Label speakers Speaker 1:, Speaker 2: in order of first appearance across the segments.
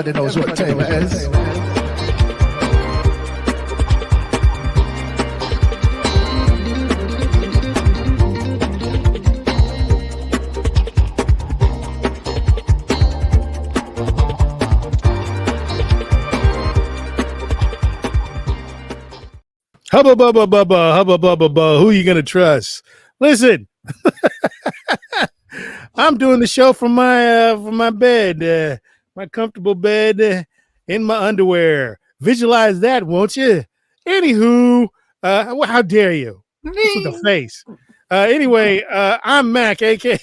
Speaker 1: Everybody knows what time it is.
Speaker 2: Hubba bubba bubba, hubba bubba bubba. Who you gonna trust? Listen, I'm doing the show from my bed, my comfortable bed, in my underwear. Visualize that, won't you? Anywho, how dare you? What's with the face? Anyway, I'm Mac, aka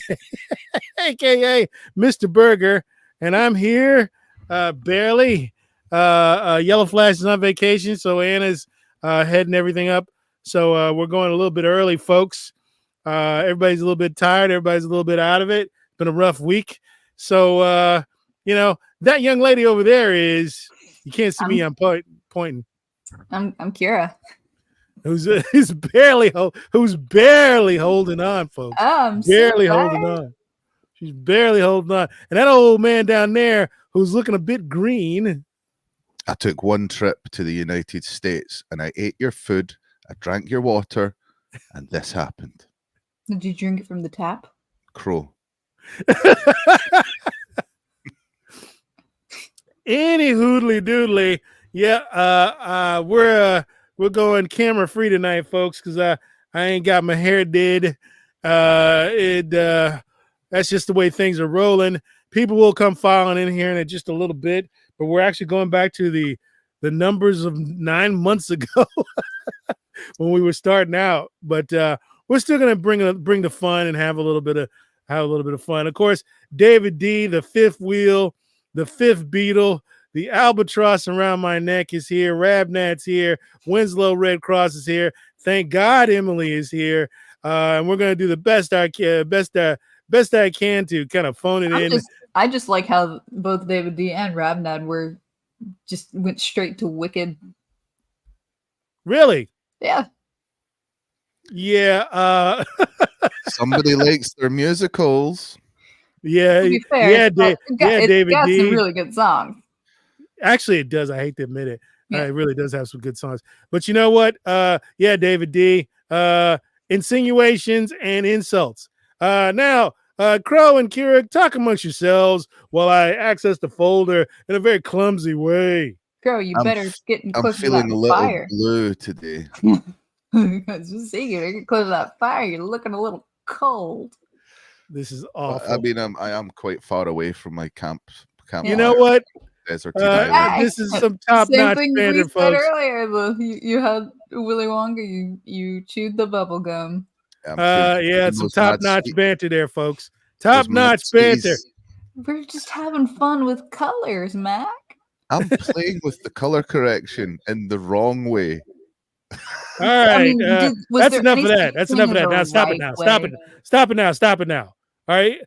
Speaker 2: Mr. Burger, and I'm here barely. Yellow Flash is on vacation, so Anna's heading everything up. So we're going a little bit early, folks. Everybody's a little bit tired. Everybody's a little bit out of it. It's been a rough week. So, that young lady over there is, you can't see me, I'm pointing.
Speaker 3: I'm Kira.
Speaker 2: Who's barely holding on, folks.
Speaker 3: I'm
Speaker 2: barely holding on. She's barely holding on. And that old man down there who's looking a bit green.
Speaker 4: I took one trip to the United States and I ate your food, I drank your water, and this happened.
Speaker 3: Did you drink it from the tap?
Speaker 4: Crow.
Speaker 2: Any hoodly doodly. Yeah, we're going camera free tonight, folks, because I ain't got my hair did. That's just the way things are rolling. People will come filing in here in just a little bit, but we're actually going back to the numbers of 9 months ago when we were starting out. But we're still gonna bring the fun and have a little bit of fun. Of course, David D, the fifth wheel, the fifth beetle, the albatross around my neck is here. Rabnat's here. Winslow Red Cross is here. Thank God Emily is here. And we're gonna do the best I can to kind of phone it in.
Speaker 3: I just like how both David D and Rabnad went straight to Wicked.
Speaker 2: Really?
Speaker 3: Yeah.
Speaker 2: Yeah.
Speaker 4: Somebody likes their musicals.
Speaker 2: Yeah.
Speaker 3: To be fair,
Speaker 2: yeah,
Speaker 3: David
Speaker 2: D.
Speaker 3: Some really good songs.
Speaker 2: Actually, it does. I hate to admit it. Yeah. It really does have some good songs. But you know what? David D. Insinuations and insults. Now, Crow and Keurig, talk amongst yourselves while I access the folder in a very clumsy way.
Speaker 3: Crow, you better get close to that fire.
Speaker 4: I'm feeling a little blue today.
Speaker 3: Just see you get close to that fire. You're looking a little cold.
Speaker 2: This is awful.
Speaker 4: I mean, I am quite far away from my camp.
Speaker 2: You know what?
Speaker 4: This
Speaker 2: is some top-notch banter, folks.
Speaker 3: Earlier, you had Willy Wonka. You chewed the bubble gum.
Speaker 2: Some top-notch banter there, folks. Top-notch banter.
Speaker 3: We're just having fun with colors, Mac.
Speaker 4: I'm playing with the color correction in the wrong way.
Speaker 2: All right, that's enough of that. That's enough of that. Now stop it now. Stop it now. All right.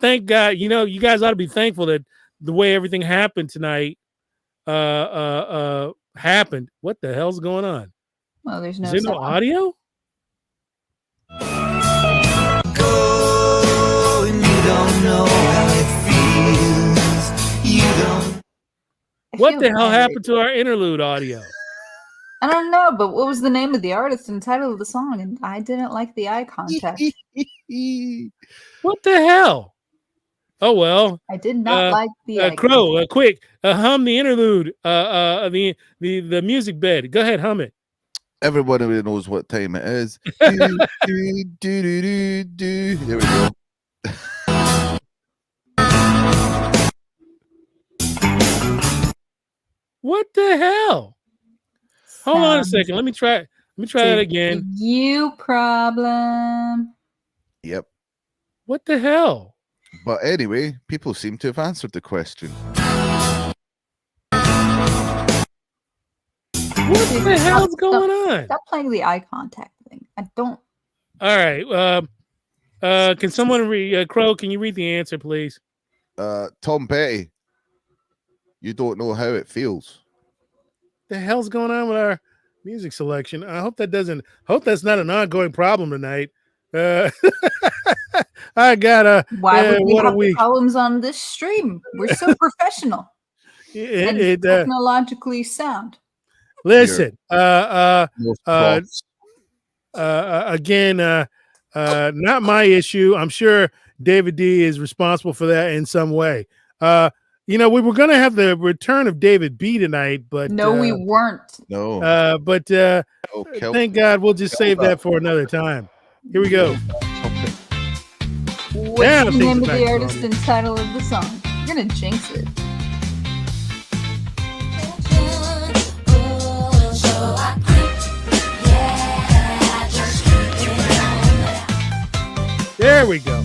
Speaker 2: Thank God. You guys ought to be thankful that the way everything happened tonight happened. What the hell's going on?
Speaker 3: Well, there's no.
Speaker 2: Is there no audio?
Speaker 5: Go and you don't know how it feels. You don't.
Speaker 2: What the hell happened to our interlude audio?
Speaker 3: I don't know, but what was the name of the artist and title of the song? And I didn't like the eye contact.
Speaker 2: What the hell? Oh well.
Speaker 3: I did not like the
Speaker 2: Crow. Quick, hum the interlude. The music bed. Go ahead, hum it.
Speaker 4: Everybody knows what time it is. There we go.
Speaker 2: What the hell? Hold on a second. Let me try that again.
Speaker 3: You problem.
Speaker 4: Yep.
Speaker 2: What the hell?
Speaker 4: But anyway, people seem to have answered the question.
Speaker 2: What the hell's going on?
Speaker 3: Stop playing the eye contact thing. I don't.
Speaker 2: All right. Can someone read? Crow, can you read the answer, please?
Speaker 4: Tom Petty. You don't know how it feels.
Speaker 2: The hell's going on with our music selection? I hope that's not an ongoing problem tonight. I got a.
Speaker 3: Why would we
Speaker 2: what a
Speaker 3: have the
Speaker 2: week.
Speaker 3: problems on this stream? We're so professional and technologically sound.
Speaker 2: Listen.
Speaker 4: Most profs.
Speaker 2: Again, not my issue. I'm sure David D is responsible for that in some way. We were going to have the return of David B tonight, but
Speaker 3: No, we weren't.
Speaker 4: No.
Speaker 2: but thank
Speaker 4: Kelp.
Speaker 2: God we'll just save that for another time. Here we go.
Speaker 3: What's the name of the artist and title of the song? You're gonna jinx it.
Speaker 2: There we go.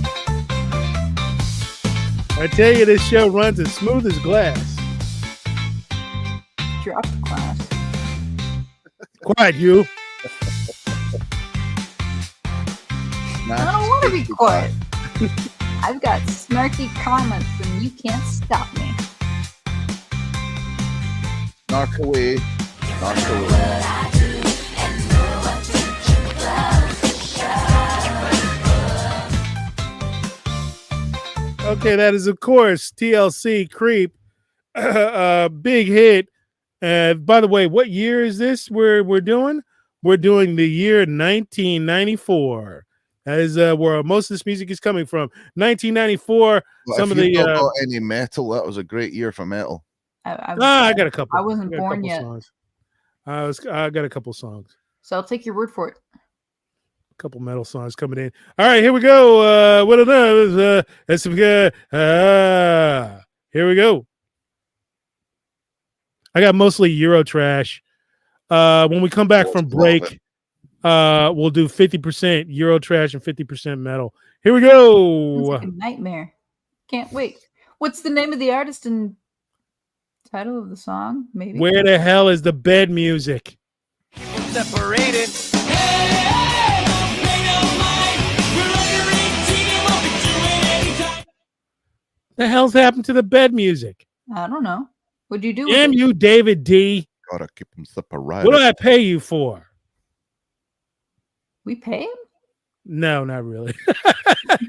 Speaker 2: I tell you, this show runs as smooth as glass.
Speaker 3: Drop the class.
Speaker 2: Quiet, you.
Speaker 3: I don't want to be quiet. I've got snarky comments and you can't stop me.
Speaker 4: Knock away. Knock away.
Speaker 2: Okay, that is, of course, TLC Creep. Big hit. By the way, what year is this we're doing? We're doing the year 1994. That is where most of this music is coming from. 1994.
Speaker 4: Well,
Speaker 2: some
Speaker 4: if
Speaker 2: of
Speaker 4: you've
Speaker 2: the
Speaker 4: not got any metal, that was a great year for metal.
Speaker 2: I got a couple.
Speaker 3: I wasn't born yet.
Speaker 2: Songs. I got a couple songs.
Speaker 3: So I'll take your word for it.
Speaker 2: A couple metal songs coming in. All right, here we go. What another? Here we go. I got mostly Euro trash. When we come back from break, we'll do 50% Euro trash and 50% metal. Here we go.
Speaker 3: It's like a nightmare. Can't wait. What's the name of the artist and title of the song? Maybe.
Speaker 2: Where the hell is the bed music?
Speaker 5: Separated.
Speaker 2: The hell's happened to the bed music?
Speaker 3: I don't know. What'd you do?
Speaker 2: Damn you, David D.
Speaker 4: Gotta keep them separated.
Speaker 2: What do I pay you for?
Speaker 3: We pay him?
Speaker 2: No, not really.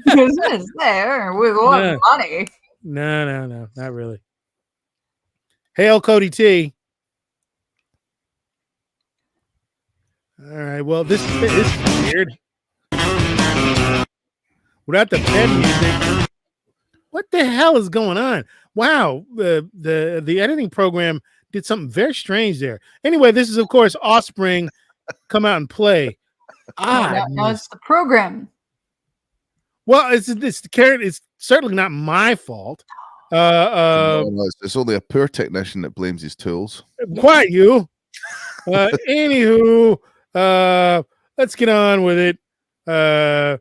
Speaker 3: Business there with what money?
Speaker 2: No, not really. Hail Cody T. All right, well, this is weird. Without the bed music, what the hell is going on? Wow, the editing program did something very strange there. Anyway, this is, of course, Offspring. Come out and play.
Speaker 3: No, it's the program.
Speaker 2: Well, it's Karen. It's certainly not my fault.
Speaker 4: It's only a poor technician that blames his tools.
Speaker 2: Quiet, you. Anywho, let's get on with it. I'm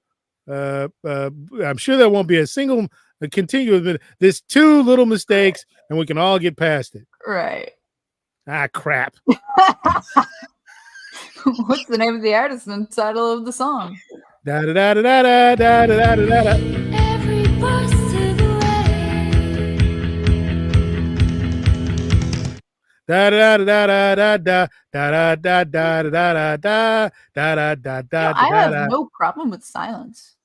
Speaker 2: sure there won't be a single continuous. There's two little mistakes, and we can all get past it.
Speaker 3: Right.
Speaker 2: Crap.
Speaker 3: What's the name of the artist and title of the song?
Speaker 2: Da da da da da da da da da da.
Speaker 1: Every bus to the way.
Speaker 2: Da da da da da da da da da da da da da da da da.
Speaker 3: I have no problem with silence.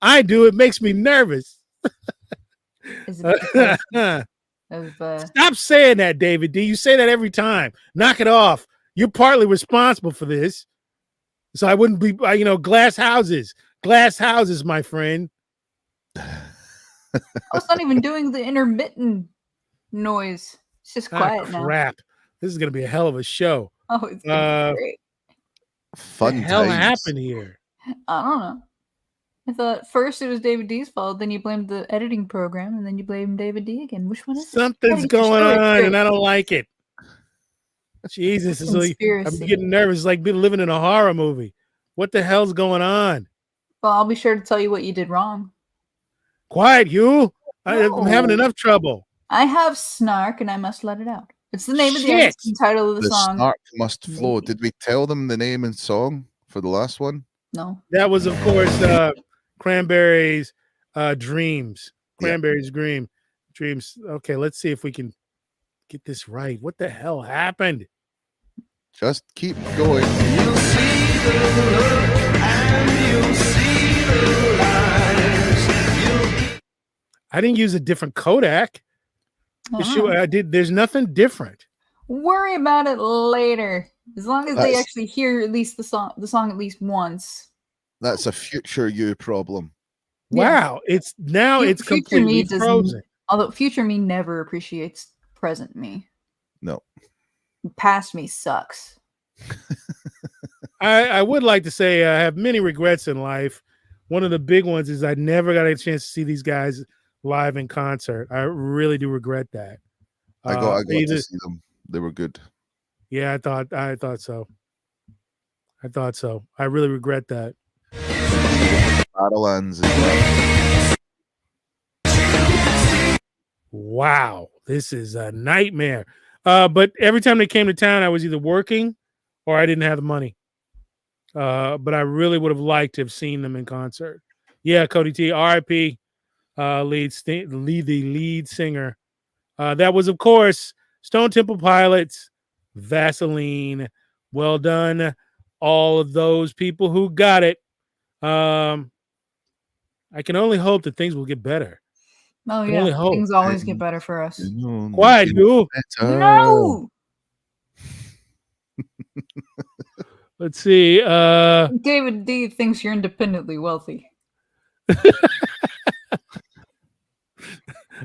Speaker 2: I do. It makes me nervous.
Speaker 3: Is it because of,
Speaker 2: Stop saying that, David D. You say that every time. Knock it off. You're partly responsible for this. So I wouldn't be, glass houses, my friend.
Speaker 3: I was not even doing the intermittent noise. It's just quiet now.
Speaker 2: Crap. This is going to be a hell of a show.
Speaker 3: Oh, it's gonna be great.
Speaker 4: Fun.
Speaker 2: What the hell
Speaker 4: times.
Speaker 2: happened here?
Speaker 3: I don't know. I thought first it was David D's fault, then you blamed the editing program, and then you blamed David D again. Which one is it?
Speaker 2: Something's going on, and I don't like it. Jesus, it's like, I'm getting nervous. It's like being living in a horror movie. What the hell's going on?
Speaker 3: Well, I'll be sure to tell you what you did wrong.
Speaker 2: Quiet, you.
Speaker 3: No.
Speaker 2: I'm having enough trouble.
Speaker 3: I have snark, and I must let it out. It's the name of the artist and title of the song.
Speaker 4: Snark must flow. Did we tell them the name and song for the last one?
Speaker 3: No.
Speaker 2: That was, of course, Cranberries' Dreams. Cranberries' Dreams. Okay, let's see if we can get this right. What the hell happened?
Speaker 4: Just keep going.
Speaker 5: You'll see the look and you'll see the light.
Speaker 2: I didn't use a different Kodak. I did. There's nothing different.
Speaker 3: Worry about it later. As long as they
Speaker 4: That's-
Speaker 3: actually hear at least the song at least once.
Speaker 4: That's a future you problem.
Speaker 3: Yeah.
Speaker 2: Wow, it's
Speaker 3: Future
Speaker 2: completely
Speaker 3: me does
Speaker 2: frozen.
Speaker 3: Although future me never appreciates present me.
Speaker 4: No.
Speaker 3: Past me sucks.
Speaker 2: I would like to say I have many regrets in life. One of the big ones is I never got a chance to see these guys live in concert. I really do regret that.
Speaker 4: I got to see them. They were good.
Speaker 2: Yeah, I thought so. I really regret that.
Speaker 4: Battlelands as well.
Speaker 2: Wow, this is a nightmare. But every time they came to town, I was either working or I didn't have the money. But I really would have liked to have seen them in concert. Yeah, Cody T, R.I.P. The lead singer. That was, of course, Stone Temple Pilots, Vaseline. Well done, all of those people who got it. I can only hope that things will get better.
Speaker 3: Oh
Speaker 2: can only
Speaker 3: yeah,
Speaker 2: hope.
Speaker 3: things always get better for us.
Speaker 2: Quiet, you.
Speaker 3: No.
Speaker 2: Let's see.
Speaker 3: David D thinks you're independently wealthy.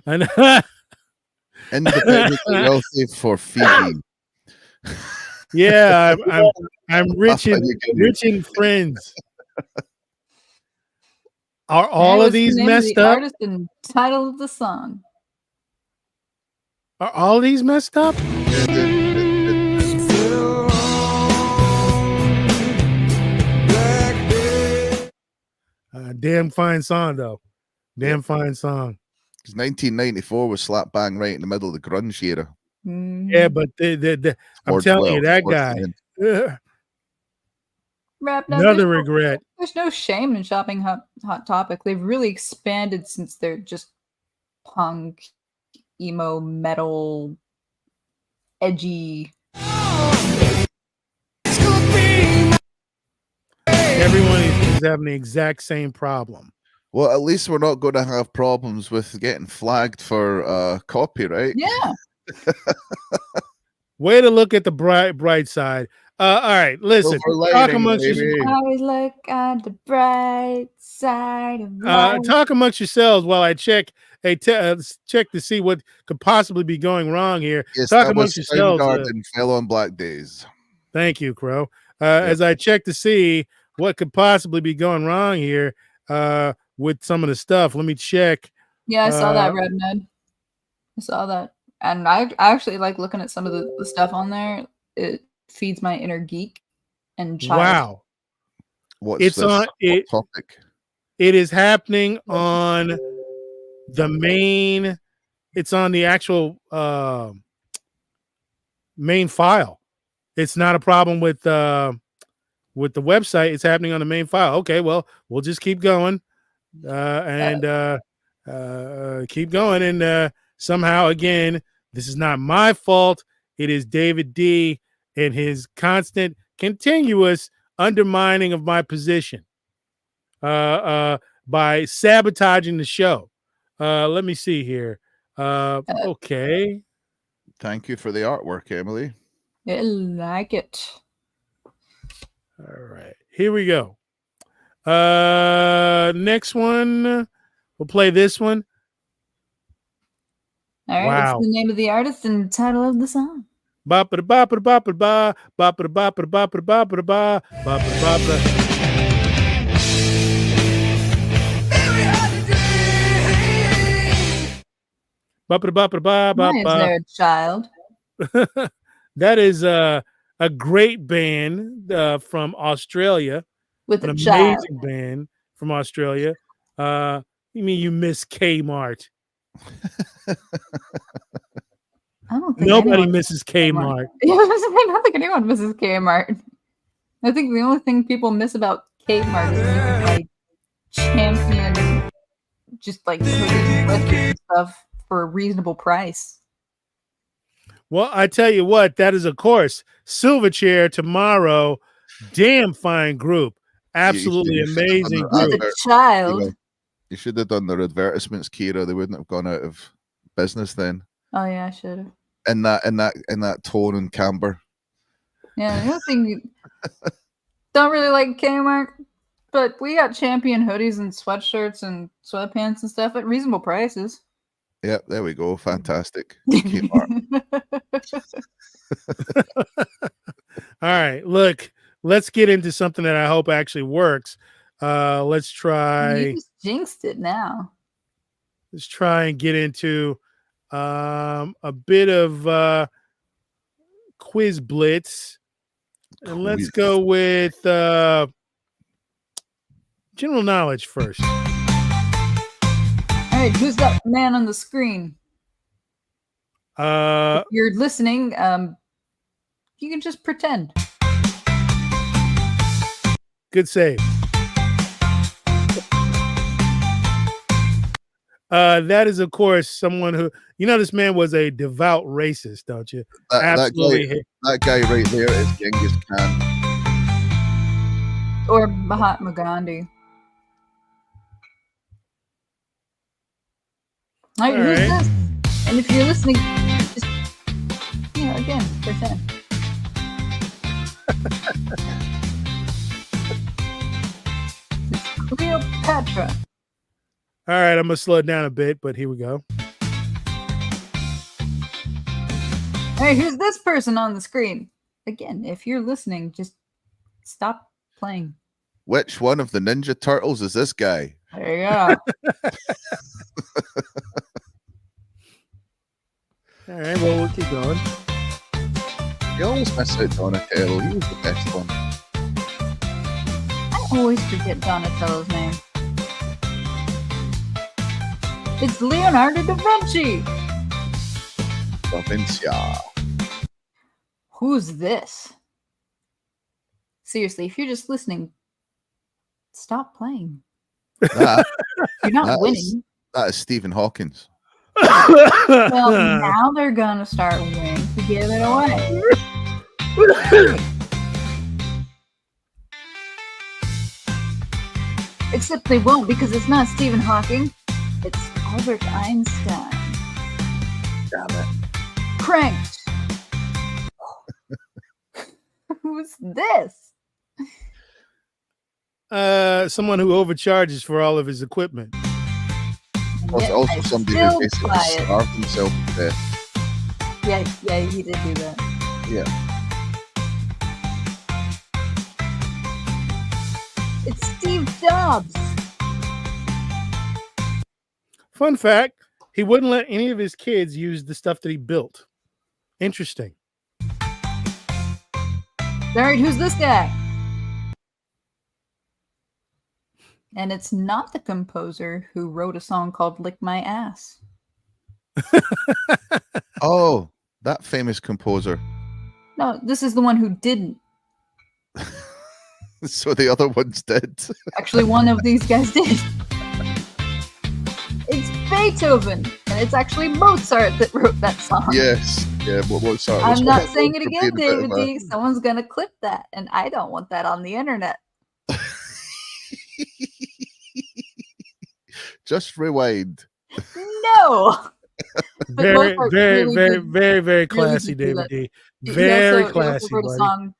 Speaker 2: I know.
Speaker 4: Independently wealthy for Fiji.
Speaker 2: Yeah, I'm rich in friends. Are all of these messed up?
Speaker 3: Artist and title of the song.
Speaker 2: Are all these messed up? Damn fine song though. Damn fine song.
Speaker 4: Because 1994 was slap bang right in the middle of the grunge era.
Speaker 2: Yeah, but I'm telling you, that guy. Another regret.
Speaker 3: There's no shame in shopping Hot Topic. They've really expanded since they're just punk, emo, metal, edgy.
Speaker 2: Everyone is having the exact same problem.
Speaker 4: Well, at least we're not going to have problems with getting flagged for copyright.
Speaker 3: Yeah.
Speaker 2: Way to look at the bright side. All right, listen. Talk amongst yourselves.
Speaker 3: Always look at the bright side of life.
Speaker 2: Talk amongst yourselves while I check check to see what could possibly be going wrong here.
Speaker 4: Yes,
Speaker 2: talk amongst yourselves.
Speaker 4: Garden fell on Black Days.
Speaker 2: Thank you, Crow. As I check to see what could possibly be going wrong here with some of the stuff. Let me check.
Speaker 3: Yeah, I saw that, Redned. I saw that. And I actually like looking at some of the stuff on there. It feeds my inner geek and child.
Speaker 2: Wow.
Speaker 4: What's this topic?
Speaker 2: It is happening on the main. It's on the actual main file. It's not a problem with the website. It's happening on the main file. Okay, well, we'll just keep going and keep going. And somehow, again, this is not my fault. It is David D and his constant, continuous undermining of my position by sabotaging the show. Let me see here. Okay.
Speaker 4: Thank you for the artwork, Emily.
Speaker 3: I like it.
Speaker 2: All right, here we go. Next one, we'll play this one.
Speaker 3: All right,
Speaker 2: wow.
Speaker 3: What's the name of the artist and the title of the song?
Speaker 2: Ba-ba-da-ba-ba-da-ba-ba-ba, ba-ba-da-ba-ba-da-ba-ba-da-ba, ba-ba-da-ba-ba.
Speaker 3: Why is there a child?
Speaker 2: That is a great band from Australia.
Speaker 3: With
Speaker 2: an
Speaker 3: a
Speaker 2: amazing
Speaker 3: child.
Speaker 2: band from Australia. You mean you miss Kmart?
Speaker 3: I don't think
Speaker 2: Nobody misses Kmart.
Speaker 3: I don't think anyone misses Kmart. I think the only thing people miss about Kmart is like champion, just like and stuff for a reasonable price.
Speaker 2: Well, I tell you what, that is, of course, Silverchair tomorrow. Damn fine group. Absolutely amazing group.
Speaker 3: With a child.
Speaker 4: You should have done their advertisements, Kira. They wouldn't have gone out of business then.
Speaker 3: Oh yeah, I should have.
Speaker 4: In that tone and camber.
Speaker 3: Yeah, the other thing, don't really like Kmart, but we got Champion hoodies and sweatshirts and sweatpants and stuff at reasonable prices.
Speaker 4: Yep, there we go. Fantastic. Kmart.
Speaker 2: All right, look, let's get into something that I hope actually works. Let's try.
Speaker 3: You just jinxed it now.
Speaker 2: Let's try and get into a bit of quiz blitz. And let's go with general knowledge first.
Speaker 3: All right, who's that man on the screen? If you're listening, you can just pretend.
Speaker 2: Good save. That is, of course, someone who, this man was a devout racist, don't you? Absolutely.
Speaker 4: That guy right there is Genghis Khan.
Speaker 3: Or Mahatma Gandhi. All right, who's this? And if you're listening, just, again, pretend. It's Cleopatra.
Speaker 2: All right, I'm going to slow it down a bit, but here we go.
Speaker 3: Hey, who's this person on the screen? Again, if you're listening, just stop playing.
Speaker 4: Which one of the Ninja Turtles is this guy?
Speaker 3: There you go.
Speaker 2: All right, well, we'll keep going.
Speaker 4: You always miss out Donatello. He was the best one.
Speaker 3: I always forget Donatello's name. It's Leonardo da Vinci.
Speaker 4: Da Vinci.
Speaker 3: Who's this? Seriously, if you're just listening, stop playing. You're not winning.
Speaker 4: That is Stephen Hawkins.
Speaker 3: Well, now they're gonna start winning to give it away. Except they won't, because it's not Stephen Hawking. It's Albert Einstein.
Speaker 4: Damn it.
Speaker 3: Pranked. Who's this?
Speaker 2: Someone who overcharges for all of his equipment.
Speaker 4: Also somebody who basically starved himself to death.
Speaker 3: Yeah, he did do that.
Speaker 4: Yeah.
Speaker 3: It's Steve Jobs.
Speaker 2: Fun fact, he wouldn't let any of his kids use the stuff that he built. Interesting.
Speaker 3: All right, who's this guy? And it's not the composer who wrote a song called Lick My Ass.
Speaker 4: Oh, that famous composer.
Speaker 3: No, this is the one who didn't.
Speaker 4: So the other ones did.
Speaker 3: Actually, one of these guys did. It's Beethoven, and it's actually Mozart that wrote that song.
Speaker 4: Yes. Yeah, Mozart.
Speaker 3: I'm not saying it again, David D. Someone's going to clip that, and I don't want that on the internet.
Speaker 2: Just rewind.
Speaker 3: No.
Speaker 2: Very classy, David D. Very classy,
Speaker 3: he also wrote a song.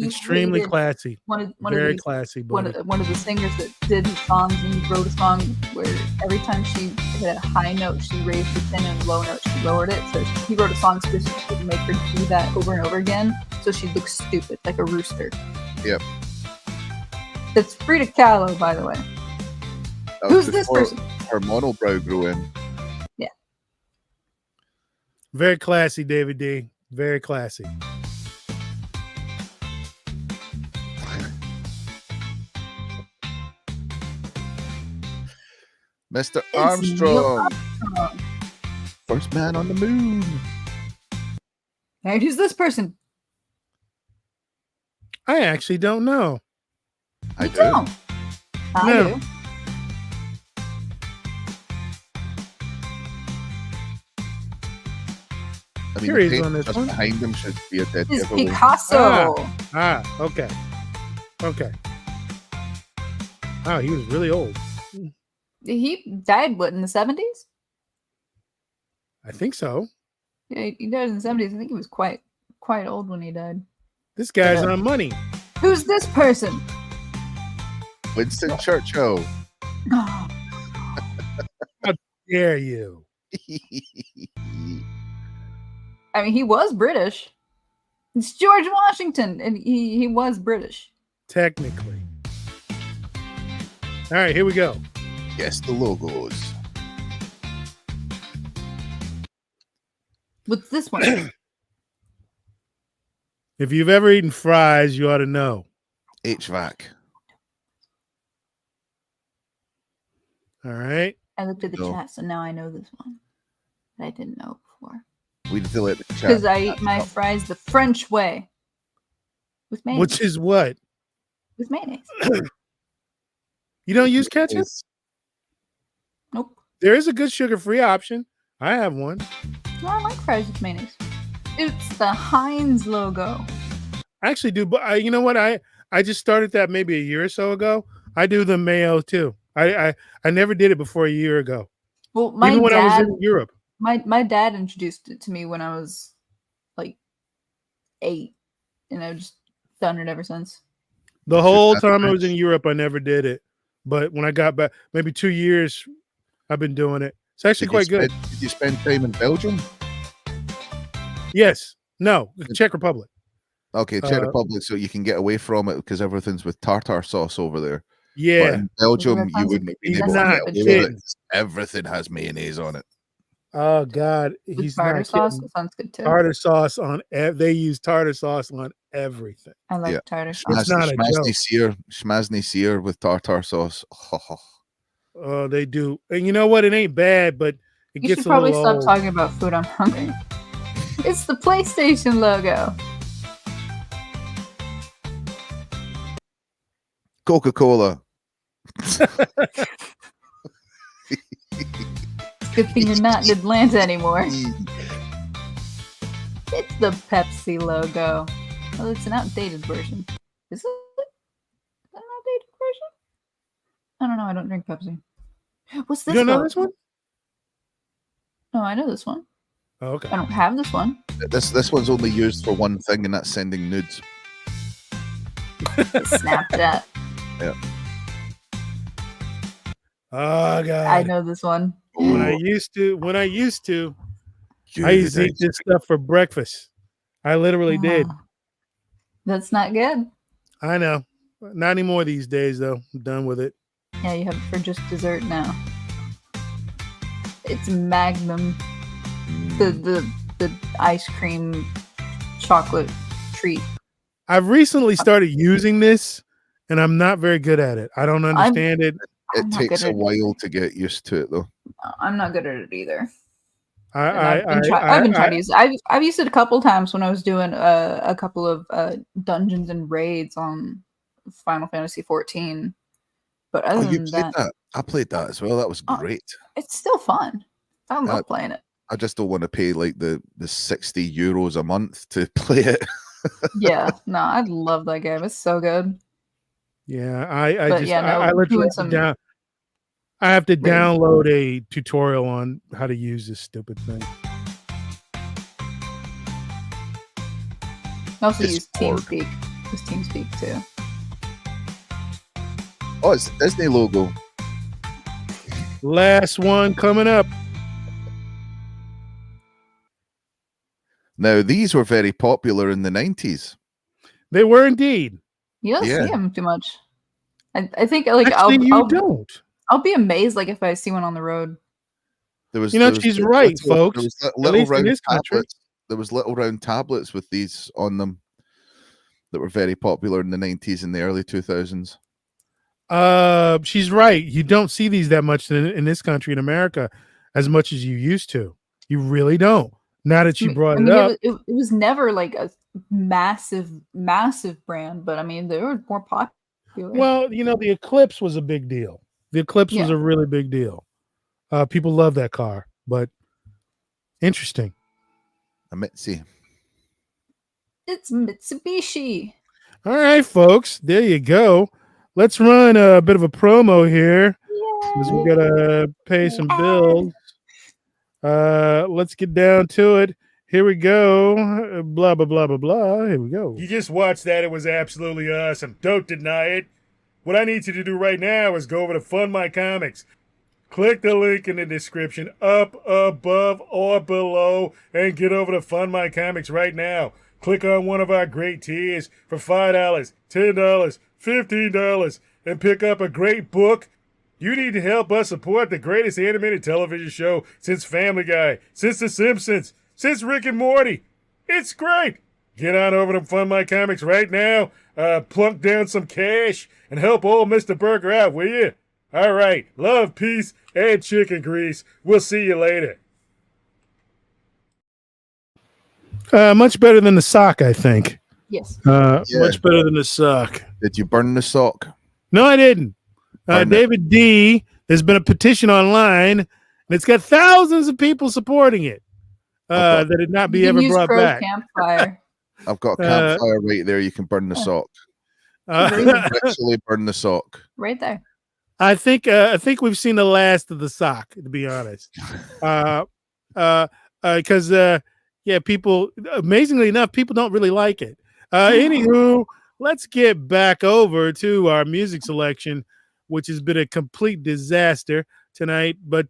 Speaker 2: Extremely classy. Very classy.
Speaker 3: One of the singers that did his songs, and he wrote a song where every time she hit a high note, she raised it, and in a low note, she lowered it. So he wrote a song specifically to make her do that over and over again, so she looks stupid, like a rooster.
Speaker 4: Yep.
Speaker 3: It's Frida Kahlo, by the way. Who's this person?
Speaker 4: Her monobrow grew in.
Speaker 3: Yeah.
Speaker 2: Very classy, David D. Very classy.
Speaker 4: Mr. Armstrong. First man on the moon.
Speaker 3: Hey, who's this person?
Speaker 2: I actually don't know.
Speaker 3: I don't. I do.
Speaker 4: I mean,
Speaker 2: Here he is on
Speaker 4: just
Speaker 2: this one.
Speaker 4: behind him should be a dead
Speaker 3: It's
Speaker 4: giveaway.
Speaker 3: Picasso.
Speaker 2: Okay. Wow, he was really old.
Speaker 3: He died what in the 70s?
Speaker 2: I think so.
Speaker 3: Yeah, he died in the 70s. I think he was quite old when he died.
Speaker 2: This guy's
Speaker 3: But,
Speaker 2: on money.
Speaker 3: Who's this person?
Speaker 4: Winston Churchill.
Speaker 3: Oh,
Speaker 2: How dare you?
Speaker 3: I mean, he was British. It's George Washington, and he was British.
Speaker 2: Technically. All right, here we go.
Speaker 4: Guess the logos.
Speaker 3: What's this one?
Speaker 2: If you've ever eaten fries, you ought to know.
Speaker 4: HVAC.
Speaker 2: All right.
Speaker 3: I looked at the
Speaker 4: No.
Speaker 3: chat, so now I know this one. But I didn't know before.
Speaker 4: We need to let the chat.
Speaker 3: Because I eat my fries the French way. With mayonnaise.
Speaker 2: Which is what?
Speaker 3: With mayonnaise.
Speaker 2: You don't use ketchup?
Speaker 3: Nope.
Speaker 2: There is a good sugar-free option. I have one.
Speaker 3: No, I like fries with mayonnaise. It's the Heinz logo.
Speaker 2: I actually do, but you know what? I just started that maybe a year or so ago. I do the mayo too. I never did it before a year ago.
Speaker 3: Well, my
Speaker 2: Even when I was
Speaker 3: dad,
Speaker 2: in Europe.
Speaker 3: my dad introduced it to me when I was like 8, and I've just done it ever since.
Speaker 2: The whole time I was in Europe, I never did it. But when I got back, maybe 2 years, I've been doing it. It's actually quite good.
Speaker 4: Did you spend time in Belgium?
Speaker 2: Yes. No. Czech Republic.
Speaker 4: Okay, Czech Republic, so you can get away from it because everything's with tartar sauce over there. But
Speaker 2: Yeah.
Speaker 4: in Belgium,
Speaker 3: That
Speaker 4: you
Speaker 3: sounds
Speaker 4: wouldn't have been
Speaker 2: he's
Speaker 4: able to
Speaker 2: not
Speaker 4: get away with
Speaker 2: kidding.
Speaker 4: it. Everything has mayonnaise on it.
Speaker 2: Oh God,
Speaker 3: With
Speaker 2: he's
Speaker 3: tartar
Speaker 2: not
Speaker 3: sauce,
Speaker 2: kidding.
Speaker 3: that sounds good too.
Speaker 2: Tartar sauce on. They use tartar sauce on everything.
Speaker 3: I like
Speaker 4: Yeah.
Speaker 3: tartar sauce.
Speaker 2: It's not a joke.
Speaker 4: Schmazny sear with tartar sauce.
Speaker 2: Oh, they do. And you know what? It ain't bad, but it
Speaker 3: You
Speaker 2: gets
Speaker 3: should
Speaker 2: a
Speaker 3: probably
Speaker 2: little
Speaker 3: stop
Speaker 2: old.
Speaker 3: talking about food. I'm hungry. It's the PlayStation logo.
Speaker 4: Coca-Cola.
Speaker 3: Good thing you're not in Atlanta anymore. It's the Pepsi logo. Well, it's an outdated version. Is it an outdated version? I don't know. I don't drink Pepsi. What's this?
Speaker 2: You don't know
Speaker 3: logo?
Speaker 2: this one?
Speaker 3: No, I know this one.
Speaker 2: Oh, okay.
Speaker 3: I don't have this one.
Speaker 4: This one's only used for one thing, and that's sending nudes.
Speaker 3: Snapchat.
Speaker 2: Oh God.
Speaker 3: I know this one.
Speaker 2: When I used to, I used to eat this stuff for breakfast. I literally did.
Speaker 3: Oh, that's not good.
Speaker 2: I know. Not anymore these days, though. I'm done with it.
Speaker 3: Yeah, you have it for just dessert now. It's Magnum, the ice cream chocolate treat.
Speaker 2: I've recently started using this, and I'm not very good at it. I don't understand it.
Speaker 4: It
Speaker 3: I'm not
Speaker 4: takes
Speaker 3: good
Speaker 4: a
Speaker 3: at it.
Speaker 4: while to get used to it, though.
Speaker 3: I'm not good at it either.
Speaker 2: I've
Speaker 3: I've been trying to use it. I've used it a couple times when I was doing a couple of dungeons and raids on Final Fantasy 14. But other
Speaker 4: Oh, you
Speaker 3: than
Speaker 4: played that? I played that as well. That was
Speaker 3: Oh.
Speaker 4: great.
Speaker 3: it's still fun. I love playing it.
Speaker 4: I just don't want to pay like the 60 euros a month to play it.
Speaker 3: Yeah, no, I love that game. It's so good.
Speaker 2: Yeah,
Speaker 3: But yeah, no,
Speaker 2: I literally
Speaker 3: doing
Speaker 2: have to
Speaker 3: some-
Speaker 2: I have to
Speaker 3: Really?
Speaker 2: download a tutorial on how to use this stupid thing.
Speaker 3: I also use
Speaker 4: Discord.
Speaker 3: TeamSpeak. Use TeamSpeak too.
Speaker 4: Oh, it's the Disney logo.
Speaker 2: Last one coming up.
Speaker 4: Now, these were very popular in the 90s.
Speaker 2: They were indeed.
Speaker 3: You don't
Speaker 4: Yeah.
Speaker 3: see them too much. I think like
Speaker 2: Actually, you don't.
Speaker 3: I'll be amazed like if I see one on the road.
Speaker 4: There was,
Speaker 2: You know,
Speaker 4: there was
Speaker 2: she's
Speaker 4: little-
Speaker 2: right,
Speaker 4: there
Speaker 2: folks.
Speaker 4: was
Speaker 2: At
Speaker 4: little
Speaker 2: least in
Speaker 4: round
Speaker 2: this country.
Speaker 4: tablets. There was little round tablets with these on them that were very popular in the 90s and the early 2000s.
Speaker 2: She's right. You don't see these that much in this country, in America, as much as you used to. You really don't. Now that you brought it up.
Speaker 3: It was never like a massive brand, but I mean they were more popular.
Speaker 2: Well, you know, the Eclipse was a big deal. The Eclipse was a really big deal. People love that car, but interesting.
Speaker 4: A Mitzi.
Speaker 3: It's Mitsubishi.
Speaker 2: All right, folks, there you go. Let's run a bit of a promo here. because we gotta pay some bills. Let's get down to it. Here we go. Blah blah blah blah blah. Here we go. You just watched that. It was absolutely awesome. Don't deny it. What I need you to do right now is go over to Fund My Comics. Click the link in the description up above or below and get over to Fund My Comics right now. Click on one of our great tiers for $5, $10, $15 and pick up a great book. You need to help us support the greatest animated television show since Family Guy, since The Simpsons, since Rick and Morty. It's great. Get on over to Fund My Comics right now. Plunk down some cash and help old Mr. Burger out, will you? All right. Love, peace, and chicken grease. We'll see you later. Much better than the sock, I think.
Speaker 3: Yes.
Speaker 2: Much better than the sock.
Speaker 4: Did you burn the sock?
Speaker 2: No, I didn't.
Speaker 4: Burn it.
Speaker 2: David D. There's been a petition online, and it's got thousands of people supporting it. That it not be
Speaker 3: You can
Speaker 2: ever
Speaker 3: use
Speaker 2: brought
Speaker 3: Crow's
Speaker 2: back.
Speaker 3: Campfire.
Speaker 4: I've got a campfire right there. You can burn the sock. Actually, burn the sock.
Speaker 3: Right there.
Speaker 2: I think we've seen the last of the sock, to be honest. Because people, amazingly enough, people don't really like it. Anywho, let's get back over to our music selection, which has been a complete disaster tonight. But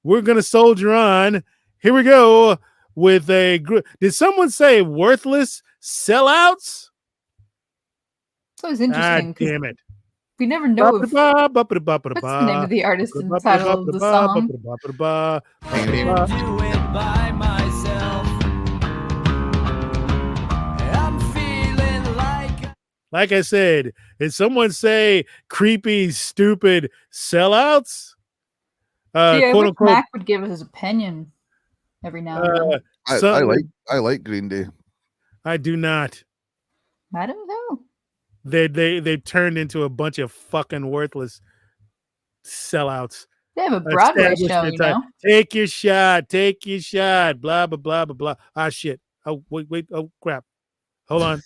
Speaker 2: we're gonna soldier on. Here we go with a group. Did someone say worthless sellouts?
Speaker 3: So it's interesting.
Speaker 2: Damn it.
Speaker 3: We never know if, what's the name of the artist and title of the song.
Speaker 5: Do it by myself. I'm feeling
Speaker 2: Like I said, did someone say creepy, stupid sellouts?
Speaker 3: I
Speaker 2: Quote
Speaker 3: wish
Speaker 2: unquote.
Speaker 3: Mac would give us his opinion every now and then.
Speaker 4: I like Green Day.
Speaker 2: I do not.
Speaker 3: I don't know.
Speaker 2: They turned into a bunch of fucking worthless sellouts.
Speaker 3: They have a Broadway show,
Speaker 2: Establishment
Speaker 3: you
Speaker 2: type.
Speaker 3: know.
Speaker 2: Take your shot. Blah blah blah blah blah. Ah shit. Oh wait. Oh crap. Hold on.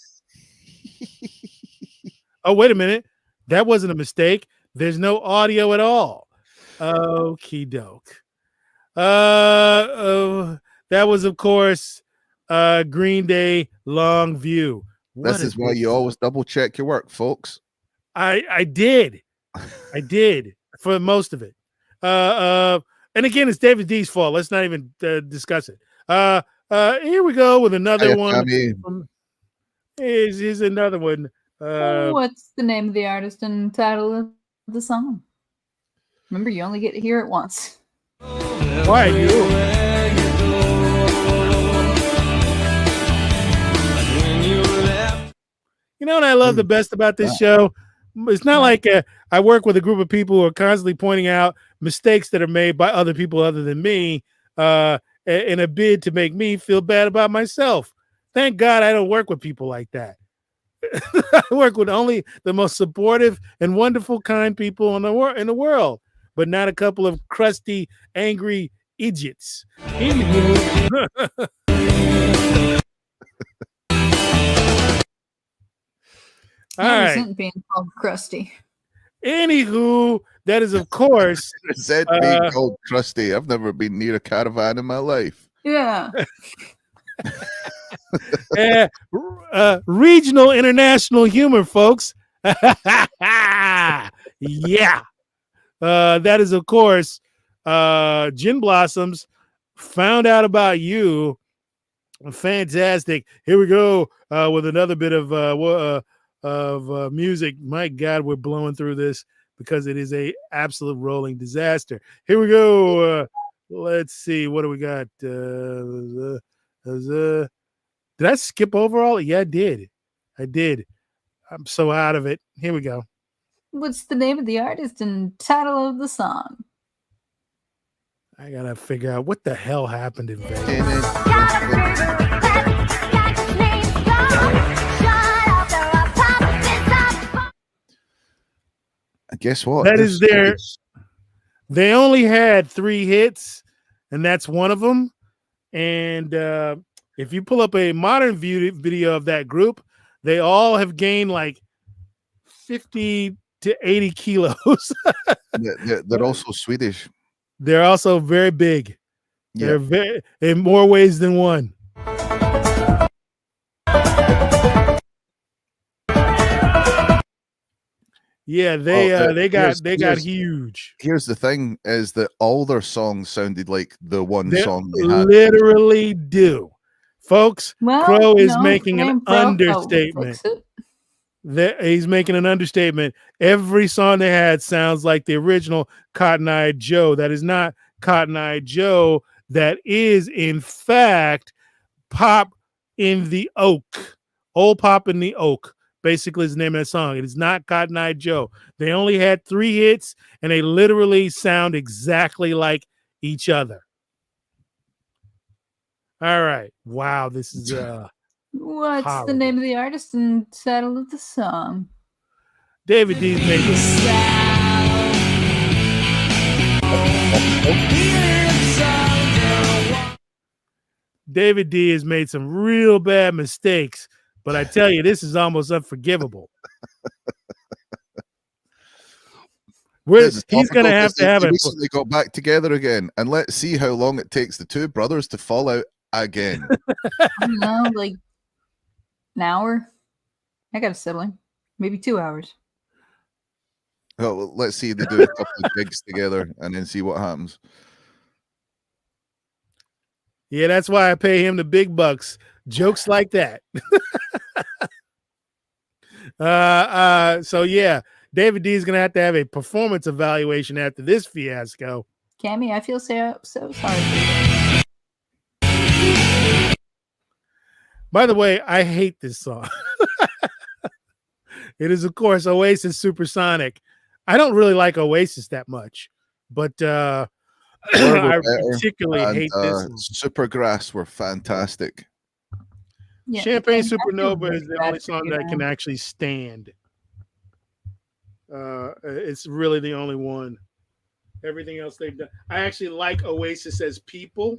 Speaker 2: Oh wait a minute. That wasn't a mistake. There's no audio at all. Okie doke. That was of course Green Day Long View.
Speaker 4: This is why you always double check your work, folks.
Speaker 2: I did for most of it. And again, it's David D's fault. Let's not even discuss it. Here we go with another one. Here's another one.
Speaker 3: What's the name of the artist and title of the song? Remember, you only get to hear it once.
Speaker 2: Why you? You know what I love the best about this show? It's not like I work with a group of people who are constantly pointing out mistakes that are made by other people other than me in a bid to make me feel bad about myself. Thank God I don't work with people like that. I work with only the most supportive and wonderful, kind people in the world, but not a couple of crusty, angry idiots. All right.
Speaker 3: Isn't being called crusty.
Speaker 2: Anywho, that is of course.
Speaker 4: Said being called crusty. I've never been near a caravan in my life.
Speaker 3: Yeah.
Speaker 2: Regional international humor, folks. Yeah. That is of course Gin Blossoms. Found Out About You. Fantastic. Here we go with another bit of music. My God, we're blowing through this because it is a absolute rolling disaster. Here we go. Let's see. What do we got? Did I skip over all? Yeah, I did. I'm so out of it. Here we go.
Speaker 3: What's the name of the artist and title of the song?
Speaker 2: I gotta figure out what the hell happened in Vegas.
Speaker 4: Guess what?
Speaker 2: That is their. They only had 3 hits, and that's one of them. And if you pull up a modern video of that group, they all have gained like 50 to 80 kilos.
Speaker 4: They're also Swedish.
Speaker 2: They're also very big.
Speaker 4: Yeah.
Speaker 2: They're very in more ways than one. Yeah, they got huge.
Speaker 4: Here's the thing: is that all their songs sounded like the one
Speaker 2: They
Speaker 4: song they had.
Speaker 2: literally do, folks.
Speaker 3: Well,
Speaker 2: Crow is
Speaker 3: no,
Speaker 2: making an
Speaker 3: blame Crow. Oh,
Speaker 2: understatement.
Speaker 3: fix it.
Speaker 2: He's making an understatement. Every song they had sounds like the original Cotton Eye Joe. That is not Cotton Eye Joe. That is, in fact, Pop in the Oak. Old Pop in the Oak, basically, is the name of that song. It is not Cotton Eye Joe. They only had 3 hits, and they literally sound exactly like each other. All right. Wow, this is
Speaker 3: What's
Speaker 2: horrible.
Speaker 3: the name of the artist and title of the song?
Speaker 2: David D's made this. David D has made some real bad mistakes, but I tell you, this is almost unforgivable. He's going to have
Speaker 4: They
Speaker 2: it.
Speaker 4: recently got back together again, and let's see how long it takes the two brothers to fall out again.
Speaker 3: I don't know, like an hour. I got a sibling, maybe 2 hours.
Speaker 4: Well, let's see if they do a couple of gigs together and then see what happens.
Speaker 2: Yeah, that's why I pay him the big bucks. Jokes like that. So yeah, David D is gonna have a performance evaluation after this fiasco.
Speaker 3: Cammy, I feel so sorry for you.
Speaker 2: By the way, I hate this song. It is, of course, Oasis Supersonic. I don't really like Oasis that much, but I particularly hate this one.
Speaker 4: Supergrass were fantastic.
Speaker 3: Yeah,
Speaker 2: Champagne
Speaker 3: and I feel
Speaker 2: Supernova is the
Speaker 3: bad
Speaker 2: only
Speaker 3: for
Speaker 2: song
Speaker 3: you
Speaker 2: that I
Speaker 3: now.
Speaker 2: can actually stand. It's really the only one. Everything else they've done. I actually like Oasis as people,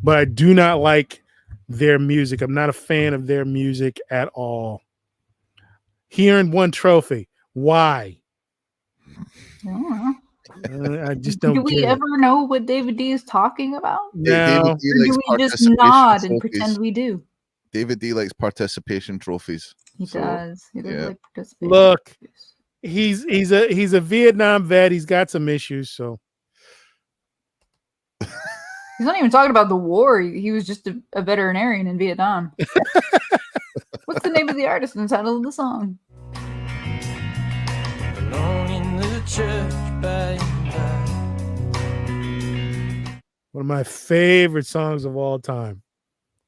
Speaker 2: but I do not like their music. I'm not a fan of their music at all. He earned 1 trophy. Why?
Speaker 3: I don't know.
Speaker 2: I just don't
Speaker 3: Do we
Speaker 2: get it.
Speaker 3: ever know what David D is talking about?
Speaker 2: No.
Speaker 3: Or do we just nod and pretend we do?
Speaker 4: David D likes participation trophies.
Speaker 3: He does. He does
Speaker 4: yeah.
Speaker 3: like participation.
Speaker 2: Look,
Speaker 3: trophies.
Speaker 2: he's a Vietnam vet. He's got some issues, so
Speaker 3: He's not even talking about the war. He was just a veterinarian in Vietnam. What's the name of the artist and the title of the song?
Speaker 5: Alone in the church by
Speaker 2: one of my favorite songs of all time.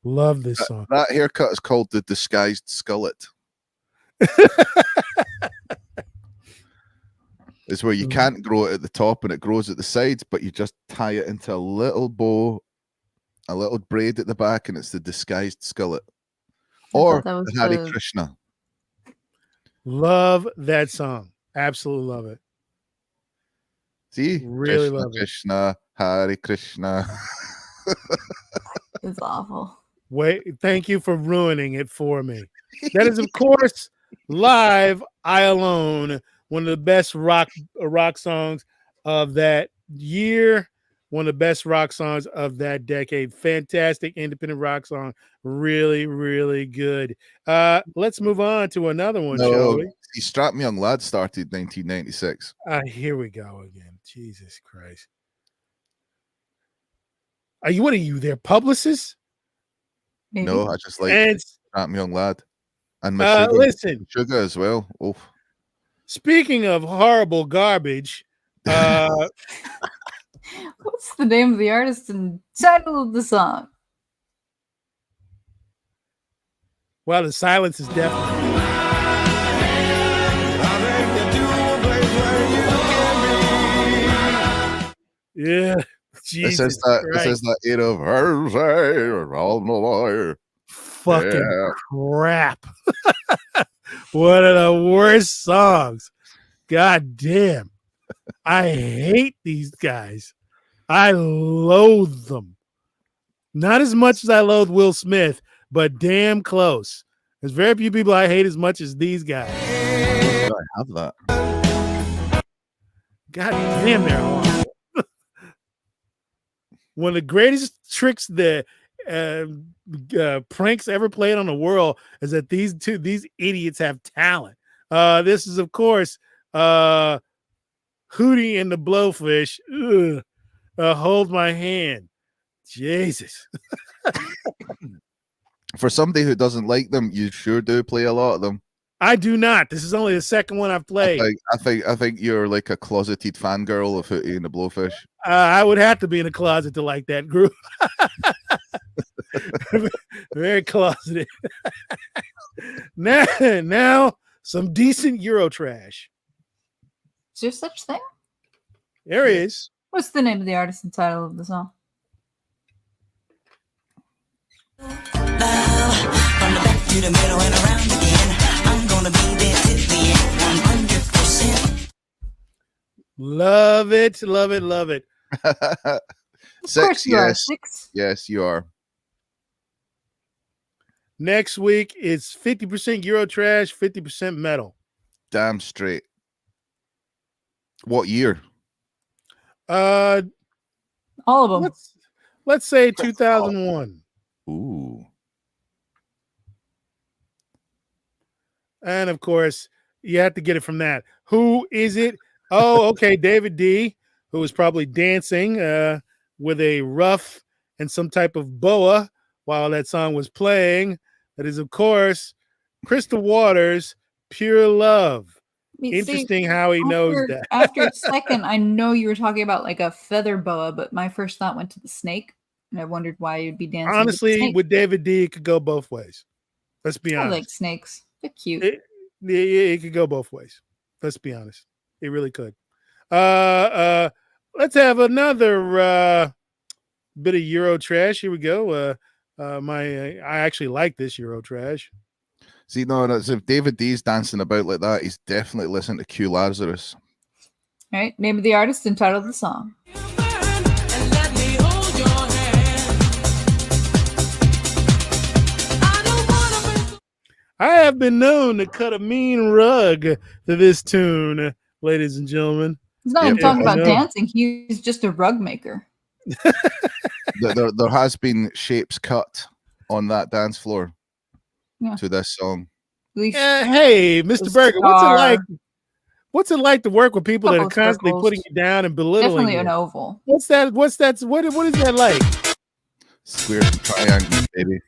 Speaker 2: Love this song.
Speaker 4: That haircut is called the disguised skullet. It's where you can't grow it at the top and it grows at the sides, but you just tie it into a little bow, a little braid at the back, and it's the disguised skullet. Or
Speaker 3: that was
Speaker 4: the Hare
Speaker 3: the-
Speaker 4: Krishna.
Speaker 2: Love that song. Absolutely love it.
Speaker 4: See?
Speaker 2: Really
Speaker 4: Krishna,
Speaker 2: love it.
Speaker 4: Krishna, Hare Krishna.
Speaker 3: It's awful.
Speaker 2: Wait, thank you for ruining it for me. That is, of course, live, I Alone, one of the best rock songs of that year, one of the best rock songs of that decade. Fantastic independent rock song. Really, really good. Let's move on to another one, shall we?
Speaker 4: See, Strap Me Young Lad started 1996.
Speaker 2: Here we go again. Jesus Christ. What are you, their publicist?
Speaker 3: Maybe.
Speaker 4: No, I just like
Speaker 2: And
Speaker 4: Strap Me Young Lad. And my sugar,
Speaker 2: listen,
Speaker 4: sugar as well. Oh,
Speaker 2: speaking of horrible garbage,
Speaker 3: What's the name of the artist and title of the song?
Speaker 2: well, the silence is deafening. Yeah, Jesus
Speaker 4: this is
Speaker 2: Christ.
Speaker 4: that era of all the lawyer.
Speaker 2: Fucking
Speaker 4: Yeah.
Speaker 2: crap. One of the worst songs. God damn. I hate these guys. I loathe them. Not as much as I loathe Will Smith, but damn close. There's very few people I hate as much as these guys.
Speaker 4: I have that.
Speaker 2: God damn, they're horrible. One of the greatest tricks that pranks ever played on the world is that these idiots have talent. This is, of course, Hootie and the Blowfish. Ugh. Hold my hand. Jesus.
Speaker 4: For somebody who doesn't like them, you sure do play a lot of them.
Speaker 2: I do not. This is only the second one I've played.
Speaker 4: I think you're like a closeted fangirl of Hootie and the Blowfish.
Speaker 2: I would have to be in a closet to like that group. Very closeted. now some decent Euro trash.
Speaker 3: Is there such thing?
Speaker 2: There is.
Speaker 3: What's the name of the artist and title of the song?
Speaker 5: From the back to the middle and around again. I'm gonna be there till the end, 100%.
Speaker 2: Love it, love it, love it.
Speaker 3: Six,
Speaker 4: Yes.
Speaker 3: 6.
Speaker 4: Yes, you are.
Speaker 2: Next week is 50% Euro trash, 50% metal.
Speaker 4: Damn straight. What year?
Speaker 3: All of them.
Speaker 2: Let's say 2001.
Speaker 4: Ooh.
Speaker 2: And of course, you have to get it from that. Who is it? Oh, okay, David D, who was probably dancing with a ruff and some type of boa while that song was playing. That is, of course, Crystal Waters, Pure Love. Interesting how he knows that.
Speaker 3: After a second, I know you were talking about like a feather boa, but my first thought went to the snake. And I wondered why you'd be dancing.
Speaker 2: Honestly, with David D, it could go both ways. Let's be
Speaker 3: I
Speaker 2: honest.
Speaker 3: like snakes. They're cute.
Speaker 2: It could go both ways. Let's be honest. It really could. Let's have another bit of Euro trash. Here we go. I actually like this Euro trash.
Speaker 4: See, no, that's if David D's dancing about like that, he's definitely listening to Q Lazarus.
Speaker 3: All right. Name of the artist and title of the song.
Speaker 2: I have been known to cut a mean rug to this tune, ladies and gentlemen.
Speaker 3: He's not even talking
Speaker 2: I
Speaker 3: about
Speaker 2: know.
Speaker 3: dancing. He's just a rug maker.
Speaker 4: There has been shapes cut on that dance floor
Speaker 3: Yeah.
Speaker 4: to this song.
Speaker 3: At least
Speaker 2: Hey, Mr.
Speaker 3: The
Speaker 2: Berger,
Speaker 3: star.
Speaker 2: what's it like to work with people that
Speaker 3: Couple
Speaker 2: are
Speaker 3: of
Speaker 2: constantly
Speaker 3: circles.
Speaker 2: putting you down and belittling
Speaker 3: definitely
Speaker 2: you?
Speaker 3: an oval.
Speaker 2: What is that like?
Speaker 4: Squares and triangles, baby.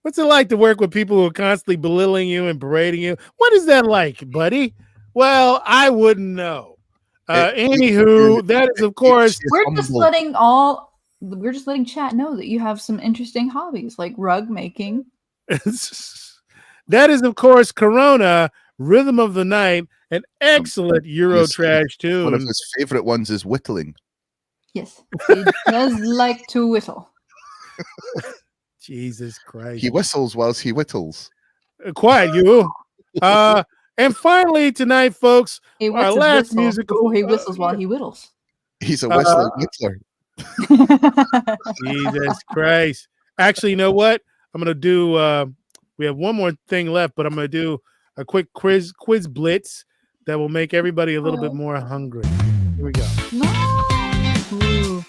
Speaker 2: What's it like to work with people who are constantly belittling you and berating you? What is that like, buddy? Well, I wouldn't know. Anywho, that is, of course,
Speaker 3: We're just letting chat know that you have some interesting hobbies like rug making.
Speaker 2: that is, of course, Corona, Rhythm of the Night, an excellent Euro trash tune.
Speaker 4: One of his favorite ones is whittling.
Speaker 3: Yes, he does like to whittle.
Speaker 2: Jesus Christ.
Speaker 4: He whistles whilst he whittles.
Speaker 2: Quiet, you. And finally, tonight, folks,
Speaker 3: He
Speaker 2: our
Speaker 3: whistles
Speaker 2: last
Speaker 3: whistle
Speaker 2: musical.
Speaker 3: before he whistles while he whittles.
Speaker 4: He's a whistling whittler.
Speaker 2: Jesus Christ. Actually, you know what? I'm going to do, we have one more thing left, but I'm going to do a quick quiz blitz that will make everybody a little bit more hungry. Here we go.
Speaker 3: No. Ooh.